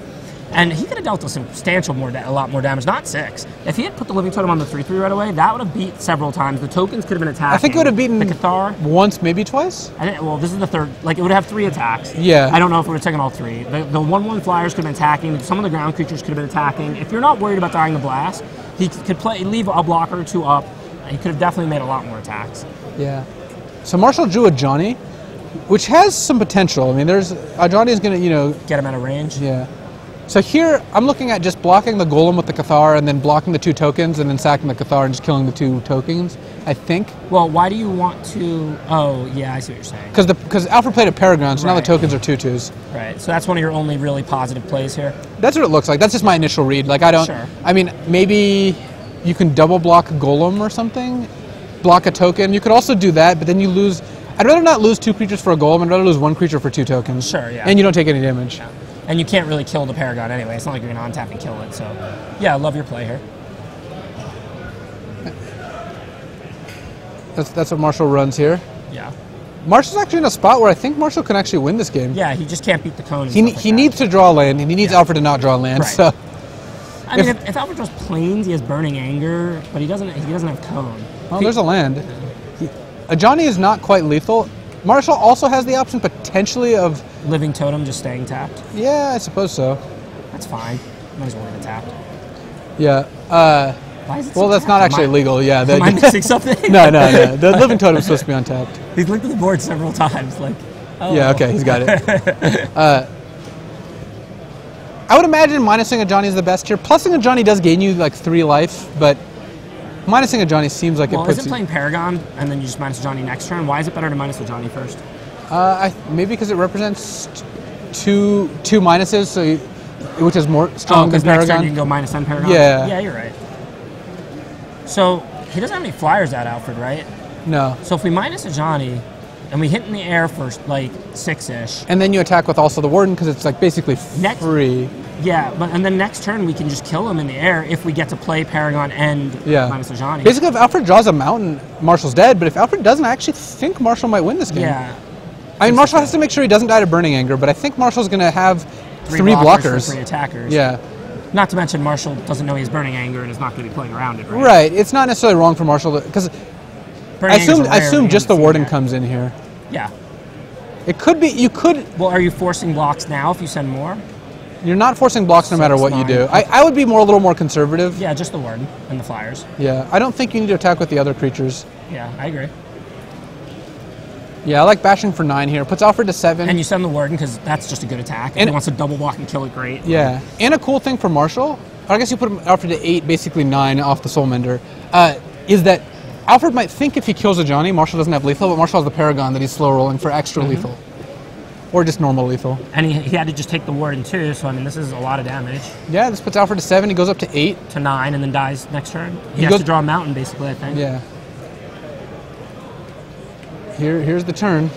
And he could have dealt a substantial a lot more damage, not 6. If he had put the Living Totem on the 3/3 right away, that would have beat several times. The tokens could have been attacking. I think it would have beaten the Cathar once, maybe twice. Well, this is the third. Like, it would have 3 attacks. Yeah. I don't know if it would have taken all 3. The 1/1 flyers could have been attacking. Some of the ground creatures could have been attacking. If you're not worried about dying the blast, he could leave a blocker or 2 up. He could have definitely made a lot more attacks. Yeah. So Marshall drew a Johnny, which has some potential. I mean, Johnny is going to, get him out of range. Yeah. So here, I'm looking at just blocking the Golem with the Cathar and then blocking the 2 tokens and then sacking the Cathar and just killing the 2 tokens, I think. Well, why do you want to... Oh, yeah, I see what you're saying. Because Alfred played a Paragon, so now the tokens are 2/2s. Right, so that's one of your only really positive plays here? That's what it looks like. That's just my initial read. Like, I don't... Sure. I mean, maybe you can double block a Golem or something, block a token. You could also do that, but then you lose... I'd rather not lose 2 creatures for a Golem. I'd rather lose 1 creature for 2 tokens. Sure, yeah. And you don't take any damage. Yeah. And you can't really kill the Paragon anyway. It's not like you're going to untap and kill it. So, yeah, I love your play here. That's what Marshall runs here. Yeah. Marshall's actually in a spot where I think Marshall can actually win this game. Yeah, he just can't beat the cone. He needs to draw land, and he needs Alfred to not draw land. Right. So, I mean, if Alfred draws Plains, he has Burning Anger, but he doesn't have cone. Well, there's a land. A Johnny is not quite lethal. Marshall also has the option potentially of Living Totem just staying tapped. Yeah, I suppose so. That's fine. Might as well leave it tapped. Yeah. Why is it well, that's not actually legal. Yeah. Am I missing something? No. The Living Totem is supposed to be untapped. He's looked at the board several times. Like, oh. Yeah. Okay, he's got it. I would imagine minusing a Johnny is the best here. Plussing a Johnny does gain you like 3 life, but minusing a Johnny seems like it puts is it playing Paragon and then you just minus a Johnny next turn? Why is it better to minus a Johnny first? Maybe because it represents two minuses, so which is more strong than Paragon. Next turn you can go minus on Paragon? Yeah. Yeah, you're right. So he doesn't have any flyers out, Alfred, right? No. So if we minus a Johnny and we hit in the air for like 6-ish. And then you attack with also the Warden because it's like basically free. Yeah, and then next turn we can just kill him in the air if we get to play Paragon and minus a Johnny. Basically, if Alfred draws a Mountain, Marshall's dead. But if Alfred doesn't, I actually think Marshall might win this game. Yeah. I mean, Marshall has to make sure he doesn't die to Burning Anger, but I think Marshall's going to have 3 blockers. For 3 attackers. Yeah. Not to mention Marshall doesn't know he has Burning Anger and is not going to be playing around it, right? Right. It's not necessarily wrong for Marshall because I assume just the Warden comes in here. Yeah. It could be. You could. Well, are you forcing blocks now if you send more? You're not forcing blocks no matter what you do. I would be a little more conservative. Yeah, just the Warden and the Flyers. Yeah, I don't think you need to attack with the other creatures. Yeah, I agree. Yeah, I like bashing for 9 here. Puts Alfred to 7. And you send the Warden because that's just a good attack. If he wants to double block and kill it, great. Yeah, and a cool thing for Marshall, I guess you put Alfred to 8, basically 9 off the Soul Mender, is that Alfred might think if he kills a Johnny, Marshall doesn't have lethal, but Marshall has the Paragon that he's slow rolling for extra lethal. Or just normal lethal. And he had to just take the Warden too, so I mean, this is a lot of damage. Yeah, this puts Alfred to 7, he goes up to 8. To 9, and then dies next turn. He has to draw a Mountain, basically, I think. Yeah. Here's the turn.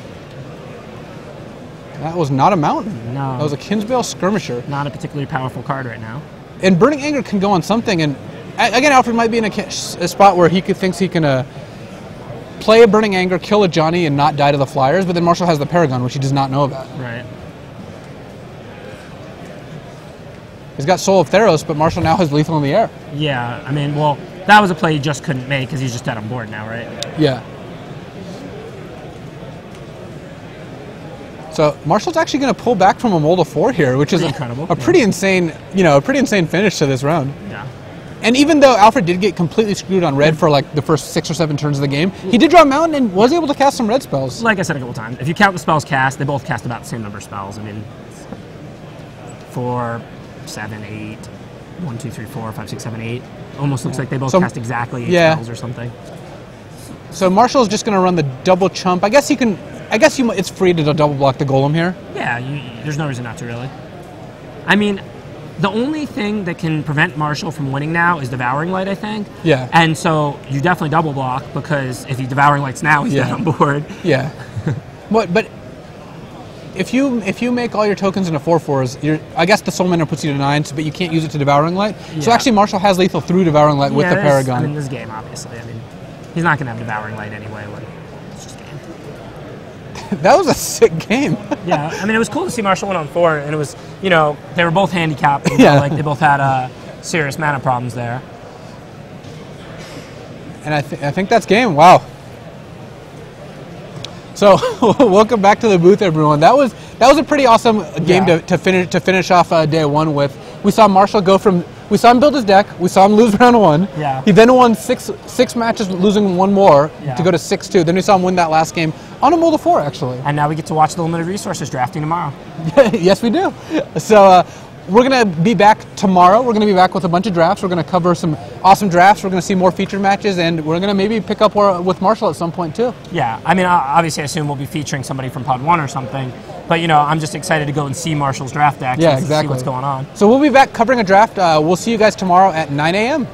That was not a Mountain. No. That was a Kinsbale Skirmisher. Not a particularly powerful card right now. And Burning Anger can go on something, and again, Alfred might be in a spot where he thinks he can play a Burning Anger, kill a Johnny, and not die to the Flyers, but then Marshall has the Paragon, which he does not know about. Right. He's got Soul of Theros, but Marshall now has lethal in the air. Yeah, I mean, well, that was a play he just couldn't make because he's just dead on board now, right? Yeah. So Marshall's actually going to pull back from a mold of 4 here, which is a pretty insane, a pretty insane finish to this round. Yeah. And even though Alfred did get completely screwed on red for like the first 6 or 7 turns of the game, he did draw a Mountain and was able to cast some red spells. Like I said a couple times, if you count the spells cast, they both cast about the same number of spells. I mean, 4, 7, 8, 1, 2, 3, 4, 5, 6, 7, 8. Almost looks like they both cast exactly 8 spells or something. So Marshall's just going to run the double chump. I guess he can. I guess it's free to double block the golem here. Yeah, there's no reason not to really. I mean, the only thing that can prevent Marshall from winning now is Devouring Light, I think. Yeah. And so you definitely double block because if he Devouring Lights now, he's dead on board. Yeah. But if you make all your tokens into 4/4s, I guess the Soul Miner puts you to 9s, but you can't use it to Devouring Light. Yeah. So actually, Marshall has lethal through Devouring Light with the Paragon. I mean, this game, obviously. I mean, he's not going to have Devouring Light anyway. It's just game. That was a sick game. Yeah, I mean, it was cool to see Marshall win on 4, and it was, they were both handicapped. Like they both had serious mana problems there. And I think that's game. Wow. So welcome back to the booth, everyone. That was a pretty awesome game to finish off day 1 with. We saw Marshall we saw him build his deck. We saw him lose round 1. Yeah. He then won six matches, losing 1 more to go to 6-2. Then we saw him win that last game on a Mold of 4, actually. And now we get to watch the Limited Resources drafting tomorrow. Yes, we do. So we're going to be back tomorrow. We're going to be back with a bunch of drafts. We're going to cover some awesome drafts. We're going to see more featured matches, and we're going to maybe pick up with Marshall at some point, too. Yeah. I mean, obviously, I assume we'll be featuring somebody from Pod 1 or something. But, I'm just excited to go and see Marshall's draft deck and see what's going on. So we'll be back covering a draft. We'll see you guys tomorrow at 9 a.m.